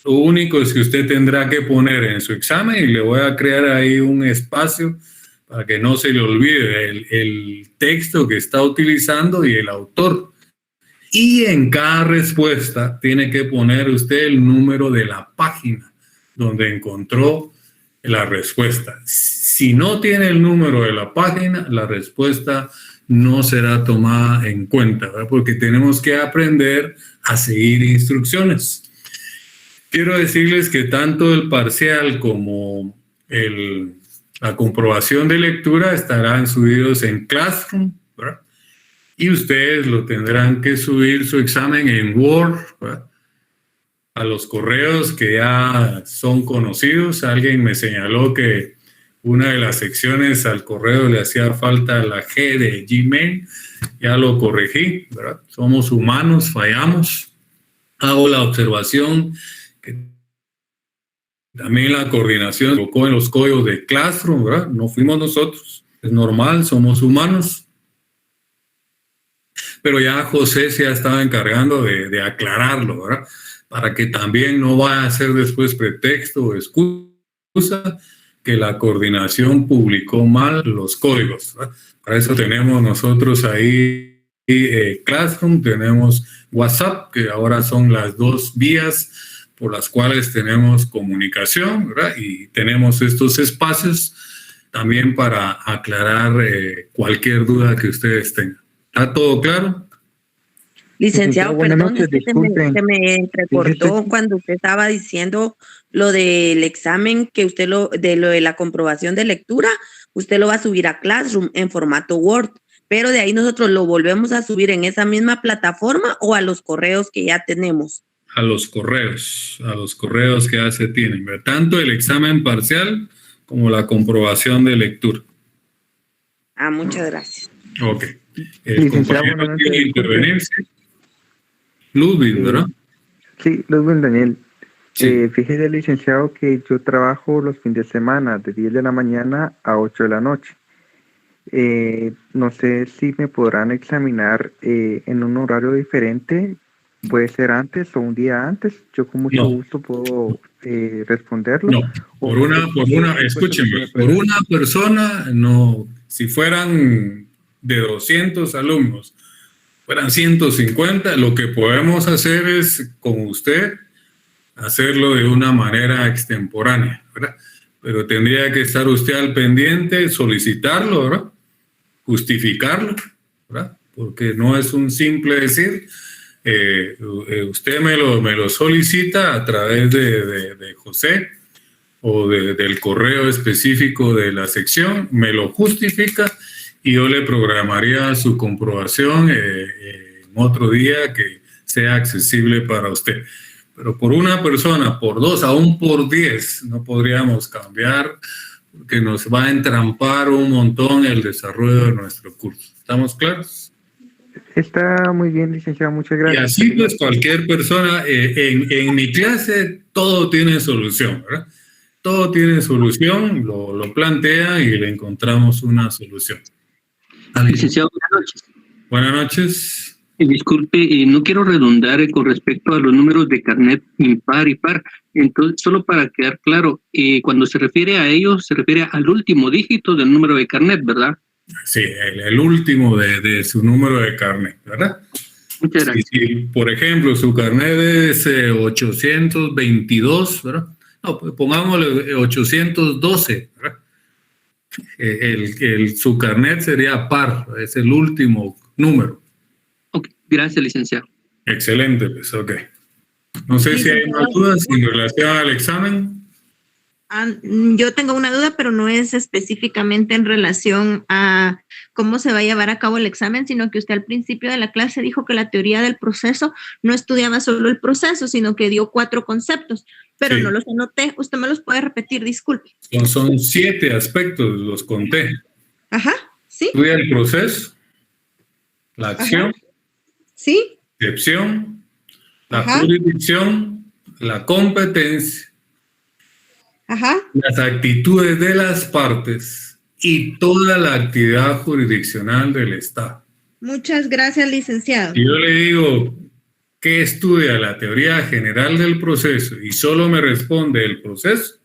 Speaker 2: Lo único es que usted tendrá que poner en su examen, y le voy a crear ahí un espacio para que no se le olvide el texto que está utilizando y el autor. Y en cada respuesta tiene que poner usted el número de la página donde encontró la respuesta. Si no tiene el número de la página, la respuesta no será tomada en cuenta, ¿verdad? Porque tenemos que aprender a seguir instrucciones. Quiero decirles que tanto el parcial como la comprobación de lectura estarán subidos en Classroom, ¿verdad? Y ustedes lo tendrán que subir su examen en Word, ¿verdad? A los correos que ya son conocidos. Alguien me señaló que una de las secciones al correo le hacía falta la G de Gmail. Ya lo corregí, ¿verdad? Somos humanos, fallamos. Hago la observación que también la coordinación se colocó en los códigos de Classroom, ¿verdad? No fuimos nosotros, es normal, somos humanos. Pero ya José se ha estado encargando de aclararlo, ¿verdad? Para que también no vaya a ser después pretexto o excusa que la coordinación publicó mal los códigos, ¿verdad? Para eso tenemos nosotros ahí Classroom, tenemos WhatsApp, que ahora son las dos vías por las cuales tenemos comunicación, ¿verdad? Y tenemos estos espacios también para aclarar cualquier duda que ustedes tengan. ¿Está todo claro?
Speaker 3: Licenciado, perdón, es que se me entrecortó
Speaker 6: Fíjese.
Speaker 3: cuando usted estaba diciendo lo del examen, que usted lo de la comprobación de lectura, usted lo va a subir a Classroom en formato Word, pero de ahí nosotros lo volvemos a subir en esa misma plataforma o a los correos que ya tenemos.
Speaker 2: A los correos que ya se tienen, ¿verdad? Tanto el examen parcial como la comprobación de lectura.
Speaker 3: Muchas gracias.
Speaker 2: Ok. El
Speaker 6: Licenciado,
Speaker 2: compañero
Speaker 6: buenas
Speaker 2: quiere
Speaker 6: noches.
Speaker 2: intervenir, ¿sí? Ludwig, ¿verdad?
Speaker 6: Sí, Ludwig Daniel.
Speaker 2: Sí.
Speaker 6: Fíjese, licenciado, que yo trabajo los fines de semana de 10 de la mañana a 8 de la noche. No sé si me podrán examinar en un horario diferente. Puede ser antes o un día antes. Yo con mucho gusto puedo responderlo.
Speaker 2: No, escúchenme, por una persona, no, si fueran de 200 alumnos, fueran 150, lo que podemos hacer es con usted hacerlo de una manera extemporánea, ¿verdad? Pero tendría que estar usted al pendiente, solicitarlo, ¿verdad? Justificarlo, ¿verdad? Porque no es un simple decir. Usted me lo solicita a través de José o del correo específico de la sección, me lo justifica y yo le programaría su comprobación en otro día que sea accesible para usted. Pero por una persona, por dos, aún por 10, no podríamos cambiar, porque nos va a entrampar un montón el desarrollo de nuestro curso. ¿Estamos claros?
Speaker 6: Está muy bien, licenciado, muchas
Speaker 2: Y
Speaker 6: gracias.
Speaker 2: así pues cualquier persona, en mi clase todo tiene solución, ¿verdad? Todo tiene solución, lo plantea y le encontramos una solución.
Speaker 7: Licenciado, buenas noches.
Speaker 2: Buenas noches.
Speaker 7: Disculpe, no quiero redundar con respecto a los números de carnet impar y par. Entonces, solo para quedar claro, cuando se refiere a ellos, se refiere al último dígito del número de carnet, ¿verdad?
Speaker 2: Sí, el último de su número de carnet, ¿verdad?
Speaker 7: Muchas gracias.
Speaker 2: Si, por ejemplo, su carnet es 822, ¿verdad? No, pues pongámosle 812, ¿verdad? Su carnet sería par, es el último número.
Speaker 7: Ok, gracias, licenciado.
Speaker 2: Excelente, pues, ok. No sé si hay más dudas en relación al examen.
Speaker 8: Yo tengo una duda, pero no es específicamente en relación a cómo se va a llevar a cabo el examen, sino que usted al principio de la clase dijo que la teoría del proceso no estudiaba solo el proceso, sino que dio 4 conceptos, pero
Speaker 2: Sí.
Speaker 8: no los anoté. ¿Usted me los puede repetir? Disculpe.
Speaker 2: Son 7 aspectos, los conté.
Speaker 8: Ajá, ¿sí?
Speaker 2: Estudia el proceso, la acción,
Speaker 8: ¿Sí?
Speaker 2: excepción, la
Speaker 8: Ajá.
Speaker 2: jurisdicción, la competencia,
Speaker 8: Ajá.
Speaker 2: las actitudes de las partes y toda la actividad jurisdiccional del Estado.
Speaker 8: Muchas gracias, licenciado.
Speaker 2: Si yo le digo qué estudia la teoría general del proceso y solo me responde el proceso,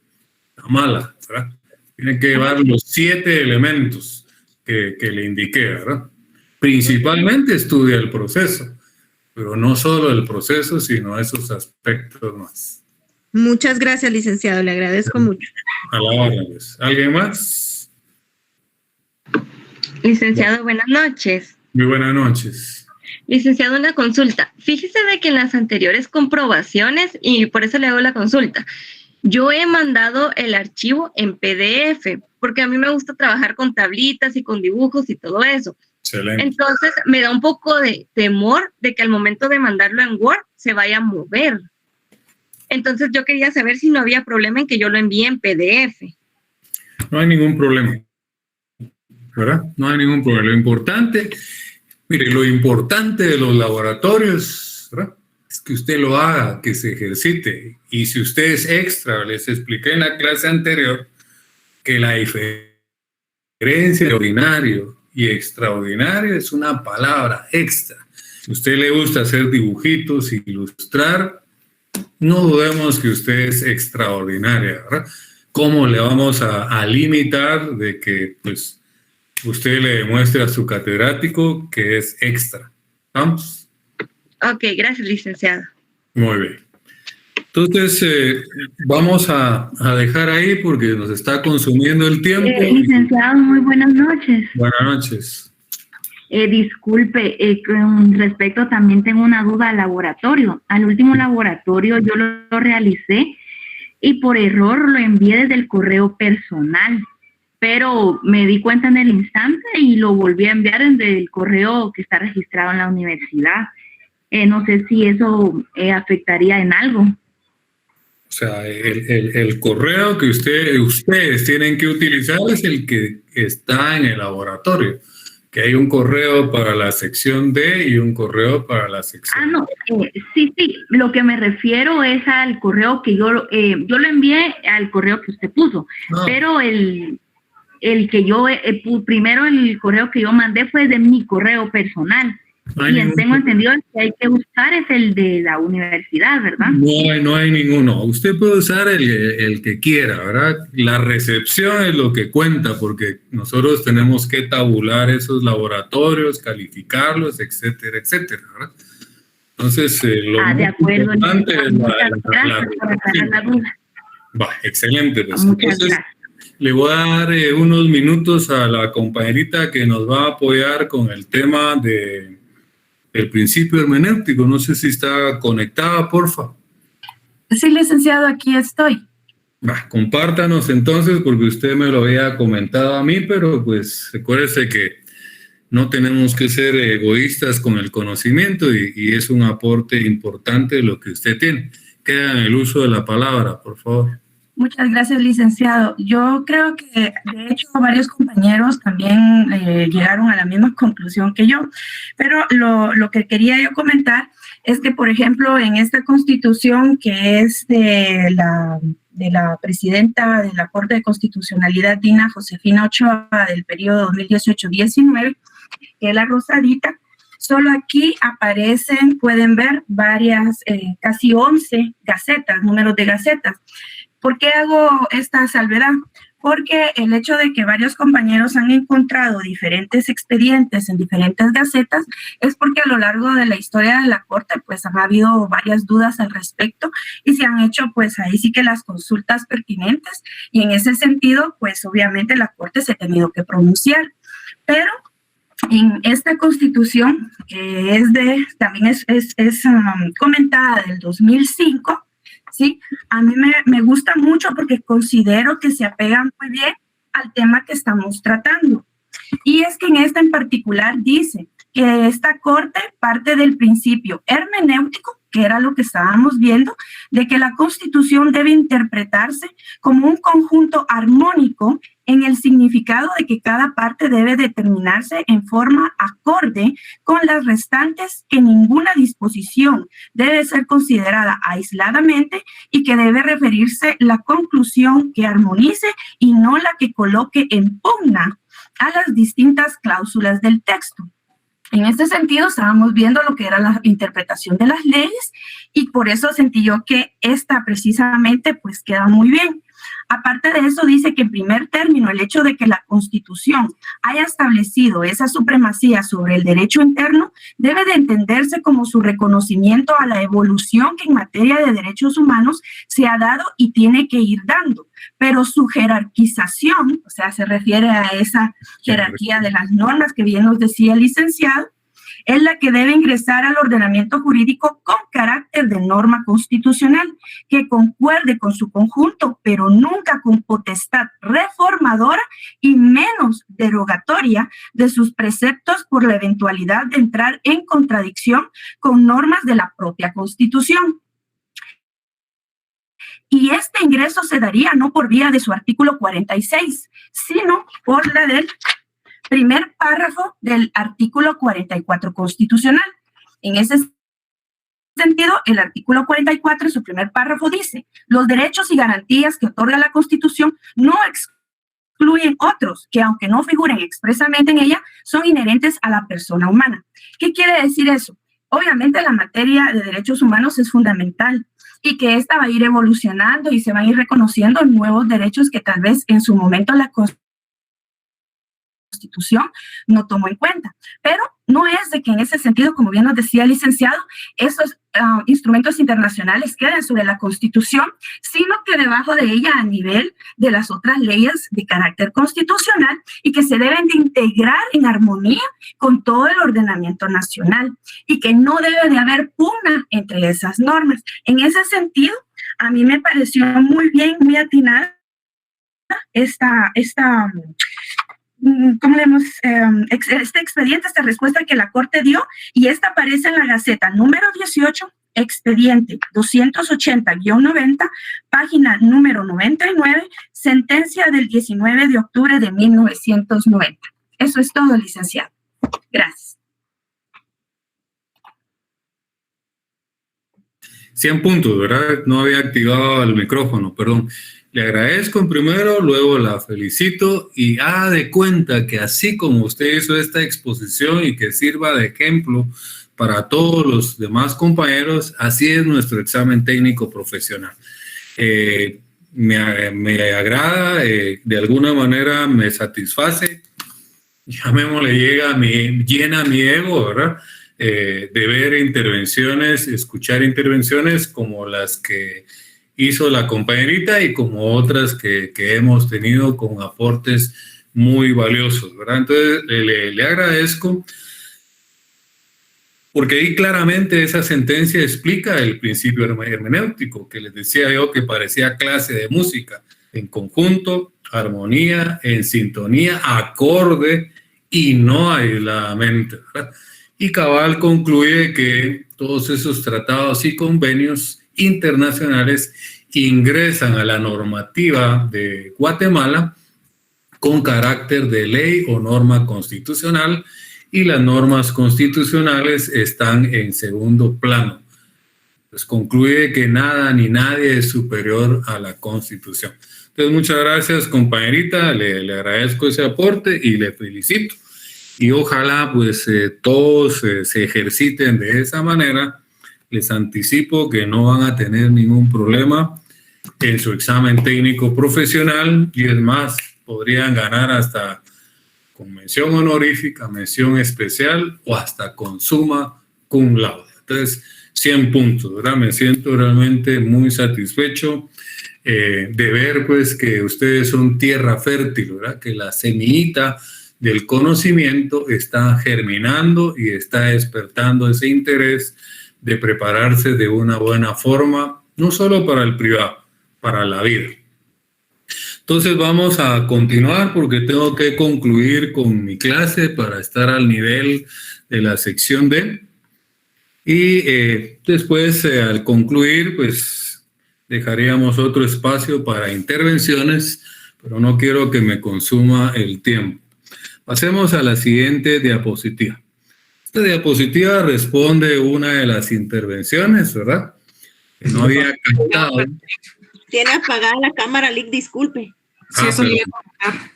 Speaker 2: está mala, ¿verdad? Tiene que llevar los 7 elementos que le indiqué, ¿verdad? Principalmente estudia el proceso, pero no solo el proceso, sino esos aspectos más.
Speaker 8: Muchas gracias, licenciado. Le agradezco mucho.
Speaker 2: A la orden, pues. ¿Alguien más?
Speaker 9: Licenciado, buenas noches.
Speaker 2: Muy buenas noches.
Speaker 9: Licenciado, una consulta. Fíjese de que en las anteriores comprobaciones, y por eso le hago la consulta, yo he mandado el archivo en PDF, porque a mí me gusta trabajar con tablitas y con dibujos y todo eso.
Speaker 2: Excelente.
Speaker 9: Entonces, me da un poco de temor de que al momento de mandarlo en Word se vaya a mover. Entonces, yo quería saber si no había problema en que yo lo envíe en PDF.
Speaker 2: No hay ningún problema, ¿verdad? No hay ningún problema. Lo importante, mire, lo importante de los laboratorios, ¿verdad?, es que usted lo haga, que se ejercite. Y si usted es extra, les expliqué en la clase anterior que la diferencia de ordinario y extraordinario es una palabra extra. Si a usted le gusta hacer dibujitos, ilustrar, no dudemos que usted es extraordinaria, ¿verdad? ¿Cómo le vamos a limitar de que pues usted le demuestre a su catedrático que es extra? ¿Vamos?
Speaker 9: Ok, gracias, licenciado.
Speaker 2: Muy bien. Entonces, vamos a dejar ahí porque nos está consumiendo el tiempo.
Speaker 4: Licenciado, muy buenas noches.
Speaker 2: Buenas noches.
Speaker 4: Disculpe, con respecto también tengo una duda al laboratorio. Al último laboratorio yo lo realicé y por error lo envié desde el correo personal, pero me di cuenta en el instante y lo volví a enviar desde el correo que está registrado en la universidad. No sé si eso afectaría en algo.
Speaker 2: O sea, el correo que ustedes tienen que utilizar es el que está en el laboratorio. Que hay un correo para la sección D y un correo para la sección
Speaker 4: no, sí, lo que me refiero es al correo que yo lo envié al correo que usted puso, pero el que yo, primero el correo que yo mandé fue de mi correo personal. Y tengo entendido que hay que buscar es el de la universidad, ¿verdad?
Speaker 2: No hay ninguno. Usted puede usar el que quiera, ¿verdad? La recepción es lo que cuenta, porque nosotros tenemos que tabular esos laboratorios, calificarlos, etcétera, etcétera, ¿verdad? Entonces, lo
Speaker 4: de acuerdo,
Speaker 2: importante es
Speaker 4: la duda.
Speaker 2: Va, excelente. Pues.
Speaker 4: Muchas
Speaker 2: Entonces,
Speaker 4: gracias.
Speaker 2: le voy a dar unos minutos a la compañerita que nos va a apoyar con el tema del principio hermenéutico. No sé si está conectada, porfa.
Speaker 4: Sí, licenciado, aquí estoy.
Speaker 2: Compártanos entonces, porque usted me lo había comentado a mí, pero pues recuérdese que no tenemos que ser egoístas con el conocimiento y es un aporte importante lo que usted tiene. Queda en el uso de la palabra, por favor.
Speaker 4: Muchas gracias, licenciado. Yo creo que, de hecho, varios compañeros también llegaron a la misma conclusión que yo, pero lo que quería yo comentar es que, por ejemplo, en esta constitución que es de la presidenta de la Corte de Constitucionalidad, Dina Josefina Ochoa, del periodo 2018-19, que es la rosadita, solo aquí aparecen, pueden ver varias, casi 11 gacetas, números de gacetas. ¿Por qué hago esta salvedad? Porque el hecho de que varios compañeros han encontrado diferentes expedientes en diferentes gacetas es porque a lo largo de la historia de la Corte pues han habido varias dudas al respecto y se han hecho pues ahí sí que las consultas pertinentes y en ese sentido pues obviamente la Corte se ha tenido que pronunciar. Pero en esta Constitución, que también es comentada del 2005, ¿sí? A mí me gusta mucho porque considero que se apega muy bien al tema que estamos tratando. Y es que en esta en particular dice que esta Corte parte del principio hermenéutico, que era lo que estábamos viendo, de que la Constitución debe interpretarse como un conjunto armónico en el significado de que cada parte debe determinarse en forma acorde con las restantes, que ninguna disposición debe ser considerada aisladamente y que debe referirse la conclusión que armonice y no la que coloque en pugna a las distintas cláusulas del texto. En este sentido, estábamos viendo lo que era la interpretación de las leyes y por eso sentí yo que esta precisamente pues queda muy bien. Aparte de eso, dice que en primer término el hecho de que la Constitución haya establecido esa supremacía sobre el derecho interno debe de entenderse como su reconocimiento a la evolución que en materia de derechos humanos se ha dado y tiene que ir dando, pero su jerarquización, o sea, se refiere a esa jerarquía de las normas que bien nos decía el licenciado, es la que debe ingresar al ordenamiento jurídico con carácter de norma constitucional, que concuerde con su conjunto, pero nunca con potestad reformadora y menos derogatoria de sus preceptos por la eventualidad de entrar en contradicción con normas de la propia Constitución. Y este ingreso se daría no por vía de su artículo 46, sino por la del primer párrafo del artículo 44 constitucional. En ese sentido, el artículo 44, en su primer párrafo, dice: los derechos y garantías que otorga la Constitución no excluyen otros que, aunque no figuren expresamente en ella, son inherentes a la persona humana. ¿Qué quiere decir eso? Obviamente la materia de derechos humanos es fundamental y que esta va a ir evolucionando y se van a ir reconociendo nuevos derechos que tal vez en su momento la Constitución no tomó en cuenta. Pero no es de que en ese sentido, como bien nos decía el licenciado, esos instrumentos internacionales queden sobre la Constitución, sino que debajo de ella, a nivel de las otras leyes de carácter constitucional, y que se deben de integrar en armonía con todo el ordenamiento nacional y que no debe de haber pugna entre esas normas. En ese sentido, a mí me pareció muy bien, muy atinada este expediente, esta respuesta que la Corte dio, y esta aparece en la Gaceta número 18, expediente 280-90, página número 99, sentencia del 19 de octubre de 1990. Eso es todo, licenciado. Gracias.
Speaker 2: 100 puntos, ¿verdad? No había activado el micrófono, perdón. Le agradezco en primero, luego la felicito y haga de cuenta que así como usted hizo esta exposición y que sirva de ejemplo para todos los demás compañeros, así es nuestro examen técnico profesional. Me agrada, de alguna manera me satisface, llamémosle, llena mi ego, ¿verdad? De ver intervenciones, escuchar intervenciones como las que hizo la compañerita y como otras que hemos tenido con aportes muy valiosos, ¿verdad? Entonces, le agradezco porque ahí claramente esa sentencia explica el principio hermenéutico, que les decía yo que parecía clase de música, en conjunto, armonía, en sintonía, acorde y no aisladamente, ¿verdad? Y cabal concluye que todos esos tratados y convenios internacionales ingresan a la normativa de Guatemala con carácter de ley o norma constitucional y las normas constitucionales están en segundo plano. Pues concluye que nada ni nadie es superior a la Constitución. Entonces, muchas gracias, compañerita, le agradezco ese aporte y le felicito. Y ojalá pues todos se ejerciten de esa manera. Les anticipo que no van a tener ningún problema en su examen técnico profesional y es más, podrían ganar hasta con mención honorífica, mención especial o hasta con summa cum laude. Entonces, 100 puntos, ¿verdad? Me siento realmente muy satisfecho de ver pues que ustedes son tierra fértil, ¿verdad? Que la semillita del conocimiento está germinando y está despertando ese interés de prepararse de una buena forma, no solo para el privado, para la vida. Entonces vamos a continuar porque tengo que concluir con mi clase para estar al nivel de la sección D. Y después, al concluir, pues dejaríamos otro espacio para intervenciones, pero no quiero que me consuma el tiempo. Pasemos a la siguiente diapositiva. Esta diapositiva responde una de las intervenciones, ¿verdad? Que no había captado.
Speaker 8: Tiene apagada la cámara, Lick, disculpe.
Speaker 5: Sí, eso le iba a comentar.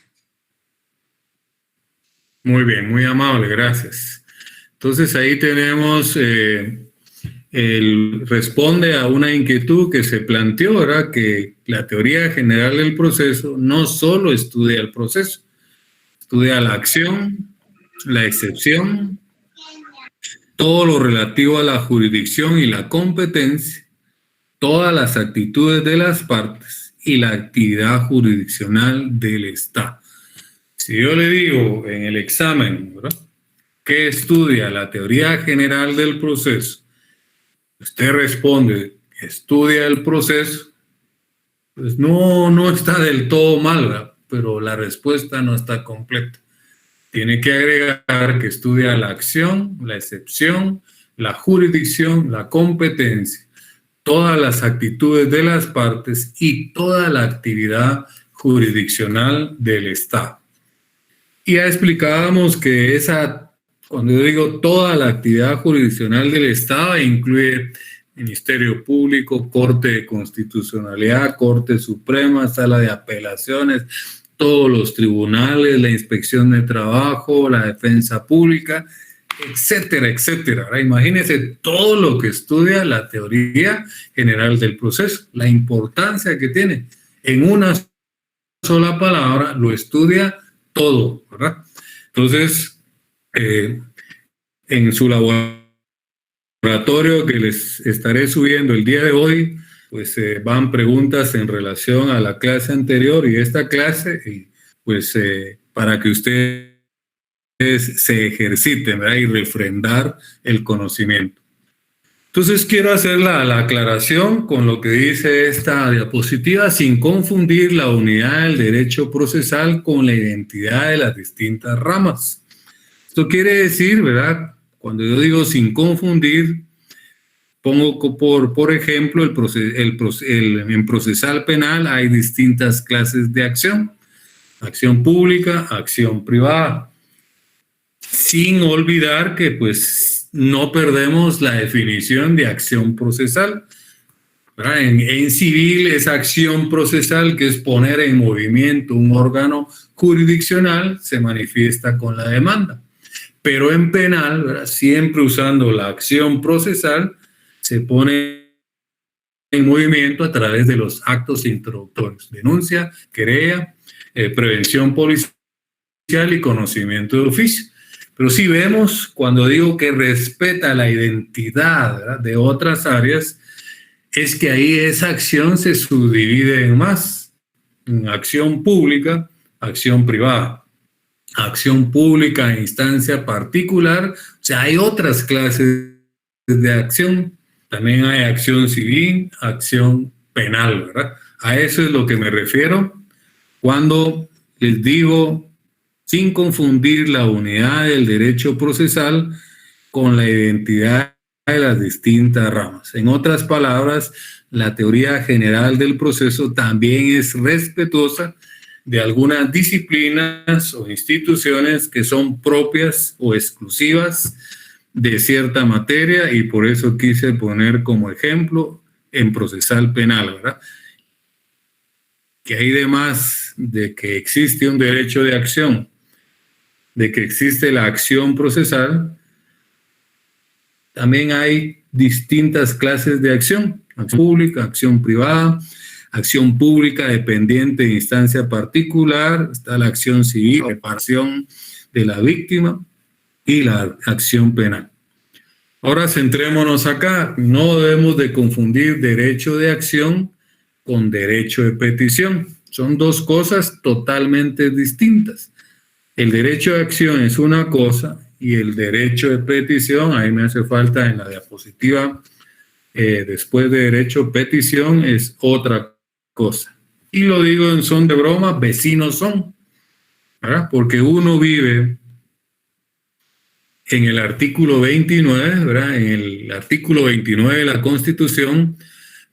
Speaker 2: Muy bien, muy amable, gracias. Entonces ahí tenemos, responde a una inquietud que se planteó, ¿verdad? Que la teoría general del proceso no solo estudia el proceso, estudia la acción, la excepción, todo lo relativo a la jurisdicción y la competencia, todas las actitudes de las partes y la actividad jurisdiccional del Estado. Si yo le digo en el examen, ¿verdad?, ¿qué estudia la teoría general del proceso? Usted responde, estudia el proceso. Pues no está del todo mal, ¿verdad?, pero la respuesta no está completa. Tiene que agregar que estudia la acción, la excepción, la jurisdicción, la competencia, todas las actitudes de las partes y toda la actividad jurisdiccional del Estado. Y ya explicábamos que cuando yo digo toda la actividad jurisdiccional del Estado, incluye Ministerio Público, Corte de Constitucionalidad, Corte Suprema, Sala de Apelaciones, todos los tribunales, la Inspección de Trabajo, la Defensa Pública, etcétera, etcétera. Ahora, imagínense todo lo que estudia la teoría general del proceso, la importancia que tiene. En una sola palabra lo estudia todo, ¿verdad? Entonces, en su laboratorio que les estaré subiendo el día de hoy, pues van preguntas en relación a la clase anterior y esta clase, pues para que ustedes se ejerciten, ¿verdad?, y refrendar el conocimiento. Entonces quiero hacer la aclaración con lo que dice esta diapositiva sin confundir la unidad del derecho procesal con la identidad de las distintas ramas. Esto quiere decir, ¿verdad?, cuando yo digo sin confundir, pongo por ejemplo, en procesal penal hay distintas clases de acción. Acción pública, acción privada. Sin olvidar que pues no perdemos la definición de acción procesal. En civil es acción procesal, que es poner en movimiento un órgano jurisdiccional, se manifiesta con la demanda. Pero en penal, ¿verdad?, siempre usando la acción procesal, se pone en movimiento a través de los actos introductorios: denuncia, querella, prevención policial y conocimiento de oficio. Pero si vemos, cuando digo que respeta la identidad, ¿verdad?, de otras áreas, es que ahí esa acción se subdivide en más: en acción pública, acción privada, acción pública en instancia particular. O sea, hay otras clases de acción. También hay acción civil, acción penal, ¿verdad? A eso es lo que me refiero cuando les digo sin confundir la unidad del derecho procesal con la identidad de las distintas ramas. En otras palabras, la teoría general del proceso también es respetuosa de algunas disciplinas o instituciones que son propias o exclusivas de cierta materia, y por eso quise poner como ejemplo en procesal penal, ¿verdad?, que hay demás de que existe un derecho de acción, de que existe la acción procesal, también hay distintas clases de acción: acción pública, acción privada, acción pública dependiente de instancia particular, está la acción civil, reparación de la víctima, y la acción penal. Ahora centrémonos acá. No debemos de confundir derecho de acción con derecho de petición. Son dos cosas totalmente distintas. El derecho de acción es una cosa y el derecho de petición, ahí me hace falta en la diapositiva, después de derecho de petición es otra cosa. Y lo digo en son de broma, vecinos son, ¿verdad? Porque uno vive en el artículo 29, ¿verdad? En el artículo 29 de la Constitución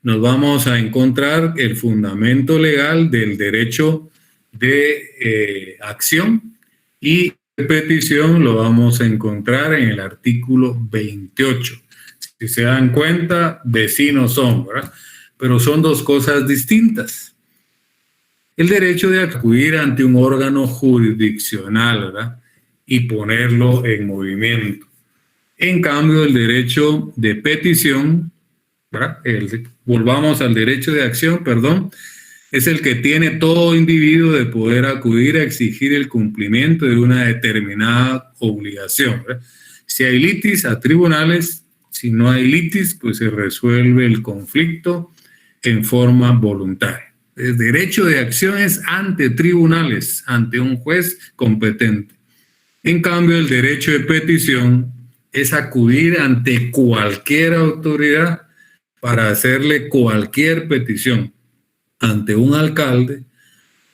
Speaker 2: nos vamos a encontrar el fundamento legal del derecho de acción, y de petición lo vamos a encontrar en el artículo 28. Si se dan cuenta, vecinos son, ¿verdad? Pero son dos cosas distintas. El derecho de acudir ante un órgano jurisdiccional, ¿verdad? Y ponerlo en movimiento. En cambio, el derecho de petición, ¿verdad? Volvamos al derecho de acción, perdón, es el que tiene todo individuo de poder acudir a exigir el cumplimiento de una determinada obligación, ¿verdad? Si hay litis, a tribunales; si no hay litis, pues se resuelve el conflicto en forma voluntaria. El derecho de acción es ante tribunales, ante un juez competente. En cambio, el derecho de petición es acudir ante cualquier autoridad para hacerle cualquier petición, ante un alcalde,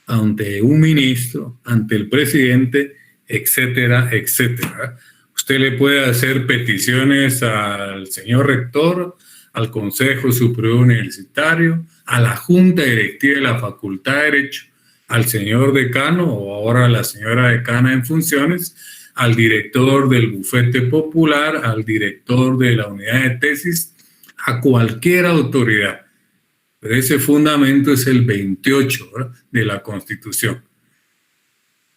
Speaker 2: ante un ministro, ante el presidente, etcétera, etcétera. Usted le puede hacer peticiones al señor rector, al Consejo Superior Universitario, a la Junta Directiva de la Facultad de Derecho, al señor decano o ahora a la señora decana en funciones, al director del bufete popular, al director de la unidad de tesis, a cualquier autoridad. Pero ese fundamento es el 28, ¿verdad?, de la Constitución.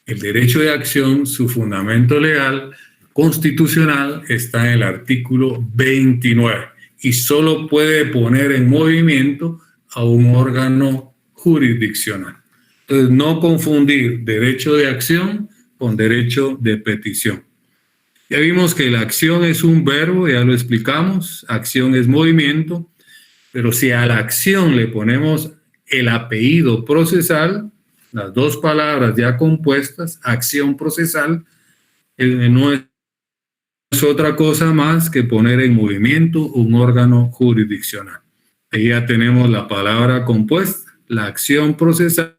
Speaker 2: El derecho de acción, su fundamento legal constitucional, está en el artículo 29 y solo puede poner en movimiento a un órgano jurisdiccional. Entonces, no confundir derecho de acción con derecho de petición. Ya vimos que la acción es un verbo, ya lo explicamos, acción es movimiento. Pero si a la acción le ponemos el apellido procesal, las dos palabras ya compuestas, acción procesal, no es otra cosa más que poner en movimiento un órgano jurisdiccional. Ahí ya tenemos la palabra compuesta, la acción procesal.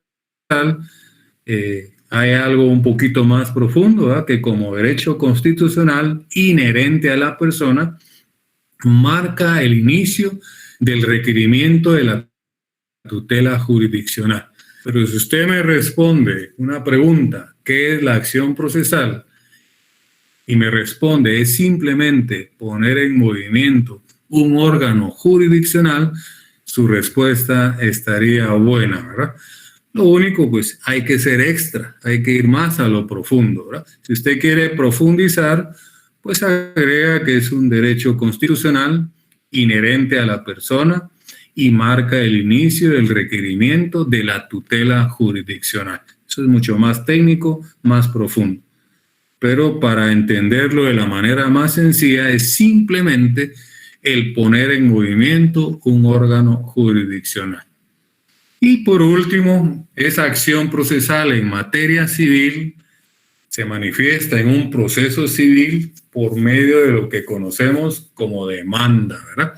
Speaker 2: Hay algo un poquito más profundo, ¿verdad?, que como derecho constitucional inherente a la persona, marca el inicio del requerimiento de la tutela jurisdiccional. Pero si usted me responde una pregunta, ¿qué es la acción procesal?, y me responde, es simplemente poner en movimiento un órgano jurisdiccional, su respuesta estaría buena, ¿verdad? Lo único, pues, hay que ser extra, hay que ir más a lo profundo, ¿verdad? Si usted quiere profundizar, pues agrega que es un derecho constitucional inherente a la persona y marca el inicio del requerimiento de la tutela jurisdiccional. Eso es mucho más técnico, más profundo. Pero para entenderlo de la manera más sencilla es simplemente el poner en movimiento un órgano jurisdiccional. Y por último, esa acción procesal en materia civil se manifiesta en un proceso civil por medio de lo que conocemos como demanda, ¿verdad?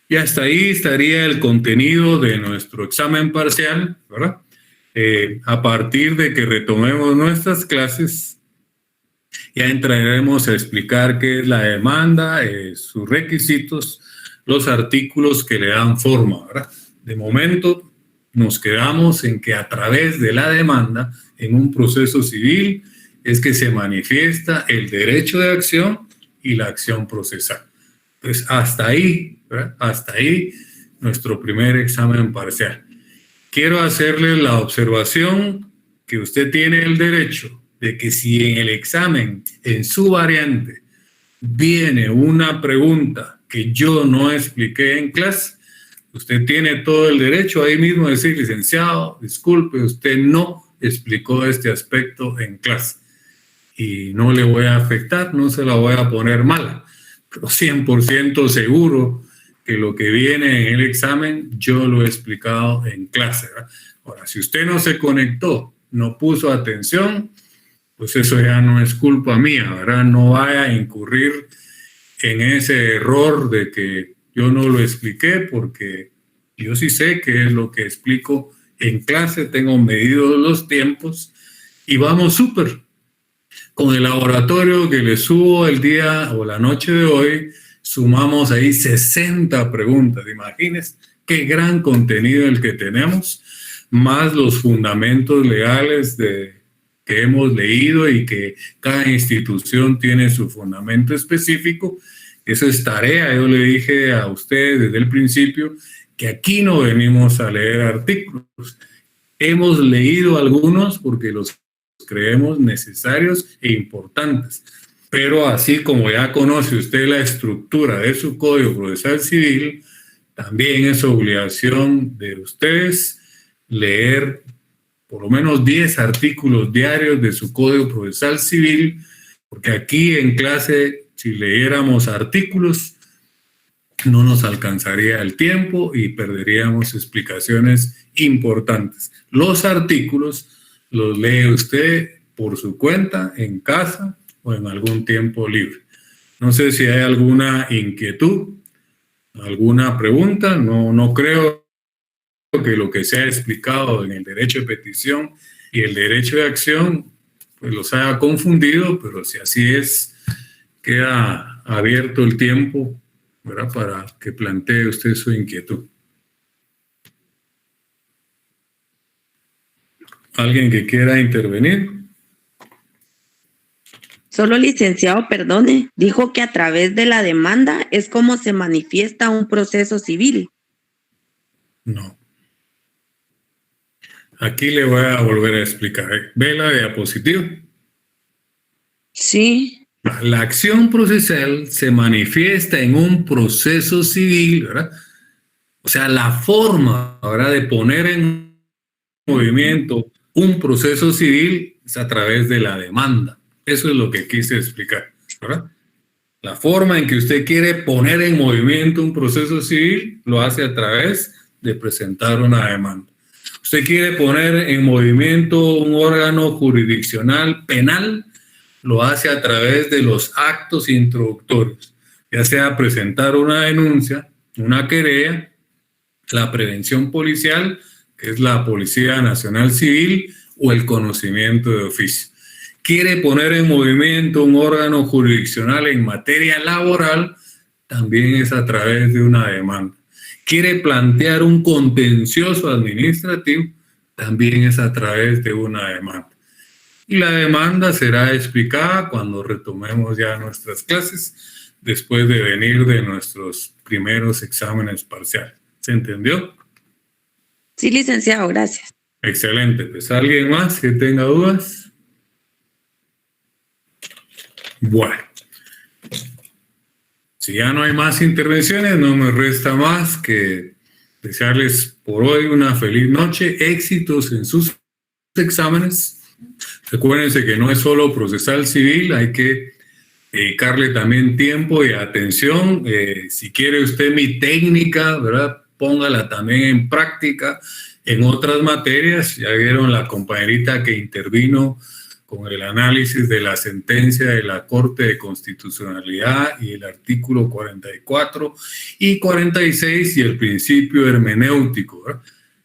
Speaker 2: Y hasta ahí estaría el contenido de nuestro examen parcial, ¿verdad? A partir de que retomemos nuestras clases, ya entraremos a explicar qué es la demanda, sus requisitos, los artículos que le dan forma, ¿verdad? De momento nos quedamos en que a través de la demanda en un proceso civil es que se manifiesta el derecho de acción y la acción procesal. Entonces, hasta ahí, ¿verdad?, hasta ahí nuestro primer examen parcial. Quiero hacerle la observación que usted tiene el derecho de que si en el examen, en su variante, viene una pregunta que yo no expliqué en clase, usted tiene todo el derecho ahí mismo de decir, licenciado, disculpe, usted no explicó este aspecto en clase. Y no le voy a afectar, no se la voy a poner mala, pero 100% seguro que lo que viene en el examen yo lo he explicado en clase, ¿verdad? Ahora, si usted no se conectó, no puso atención, pues eso ya no es culpa mía, ¿verdad? No vaya a incurrir en ese error de que yo no lo expliqué, porque yo sí sé qué es lo que explico en clase, tengo medidos los tiempos y vamos súper. Con el laboratorio que le subo el día o la noche de hoy, sumamos ahí 60 preguntas. Imagínense qué gran contenido el que tenemos, más los fundamentos legales que hemos leído y que cada institución tiene su fundamento específico. Eso es tarea. Yo le dije a ustedes desde el principio que aquí no venimos a leer artículos. Hemos leído algunos porque los creemos necesarios e importantes. Pero así como ya conoce usted la estructura de su Código Procesal Civil, también es obligación de ustedes leer por lo menos 10 artículos diarios de su Código Procesal Civil, porque aquí en clase, si leyéramos artículos, no nos alcanzaría el tiempo y perderíamos explicaciones importantes. Los artículos los lee usted por su cuenta, en casa o en algún tiempo libre. No sé si hay alguna inquietud, alguna pregunta. No creo que lo que se ha explicado en el derecho de petición y el derecho de acción pues los haya confundido, pero si así es, queda abierto el tiempo, ¿verdad?, para que plantee usted su inquietud. ¿Alguien que quiera intervenir?
Speaker 3: Solo, licenciado, perdone, dijo que a través de la demanda es como se manifiesta un proceso civil.
Speaker 2: No. Aquí le voy a volver a explicar. ¿Ve la diapositiva?
Speaker 3: Sí.
Speaker 2: La acción procesal se manifiesta en un proceso civil, ¿verdad? O sea, la forma, ¿verdad?, de poner en movimiento un proceso civil es a través de la demanda. Eso es lo que quise explicar, ¿verdad? La forma en que usted quiere poner en movimiento un proceso civil lo hace a través de presentar una demanda. Usted quiere poner en movimiento un órgano jurisdiccional penal, lo hace a través de los actos introductorios, ya sea presentar una denuncia, una querella, la prevención policial, que es la Policía Nacional Civil, o el conocimiento de oficio. Quiere poner en movimiento un órgano jurisdiccional en materia laboral, también es a través de una demanda. Quiere plantear un contencioso administrativo, también es a través de una demanda. Y la demanda será explicada cuando retomemos ya nuestras clases, después de venir de nuestros primeros exámenes parciales. ¿Se entendió?
Speaker 3: Sí, licenciado, gracias.
Speaker 2: Excelente. Pues, ¿alguien más que tenga dudas? Bueno. Si ya no hay más intervenciones, no me resta más que desearles por hoy una feliz noche, éxitos en sus exámenes. Recuérdense que no es solo procesal civil, hay que dedicarle también tiempo y atención. Si quiere usted mi técnica, ¿verdad?, póngala también en práctica en otras materias. Ya vieron la compañerita que intervino con el análisis de la sentencia de la Corte de Constitucionalidad y el artículo 44 y 46 y el principio hermenéutico, ¿verdad?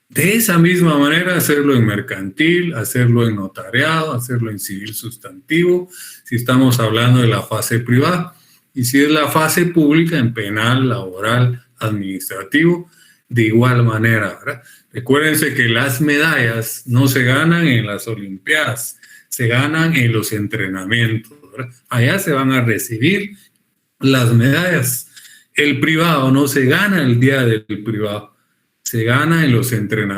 Speaker 2: De esa misma manera, hacerlo en mercantil, hacerlo en notariado, hacerlo en civil sustantivo, si estamos hablando de la fase privada, y si es la fase pública, en penal, laboral, administrativo, de igual manera, ¿verdad? Recuérdense que las medallas no se ganan en las Olimpiadas, se ganan en los entrenamientos, ¿verdad? Allá se van a recibir las medallas. El privado no se gana el día del privado, se gana en los entrenamientos.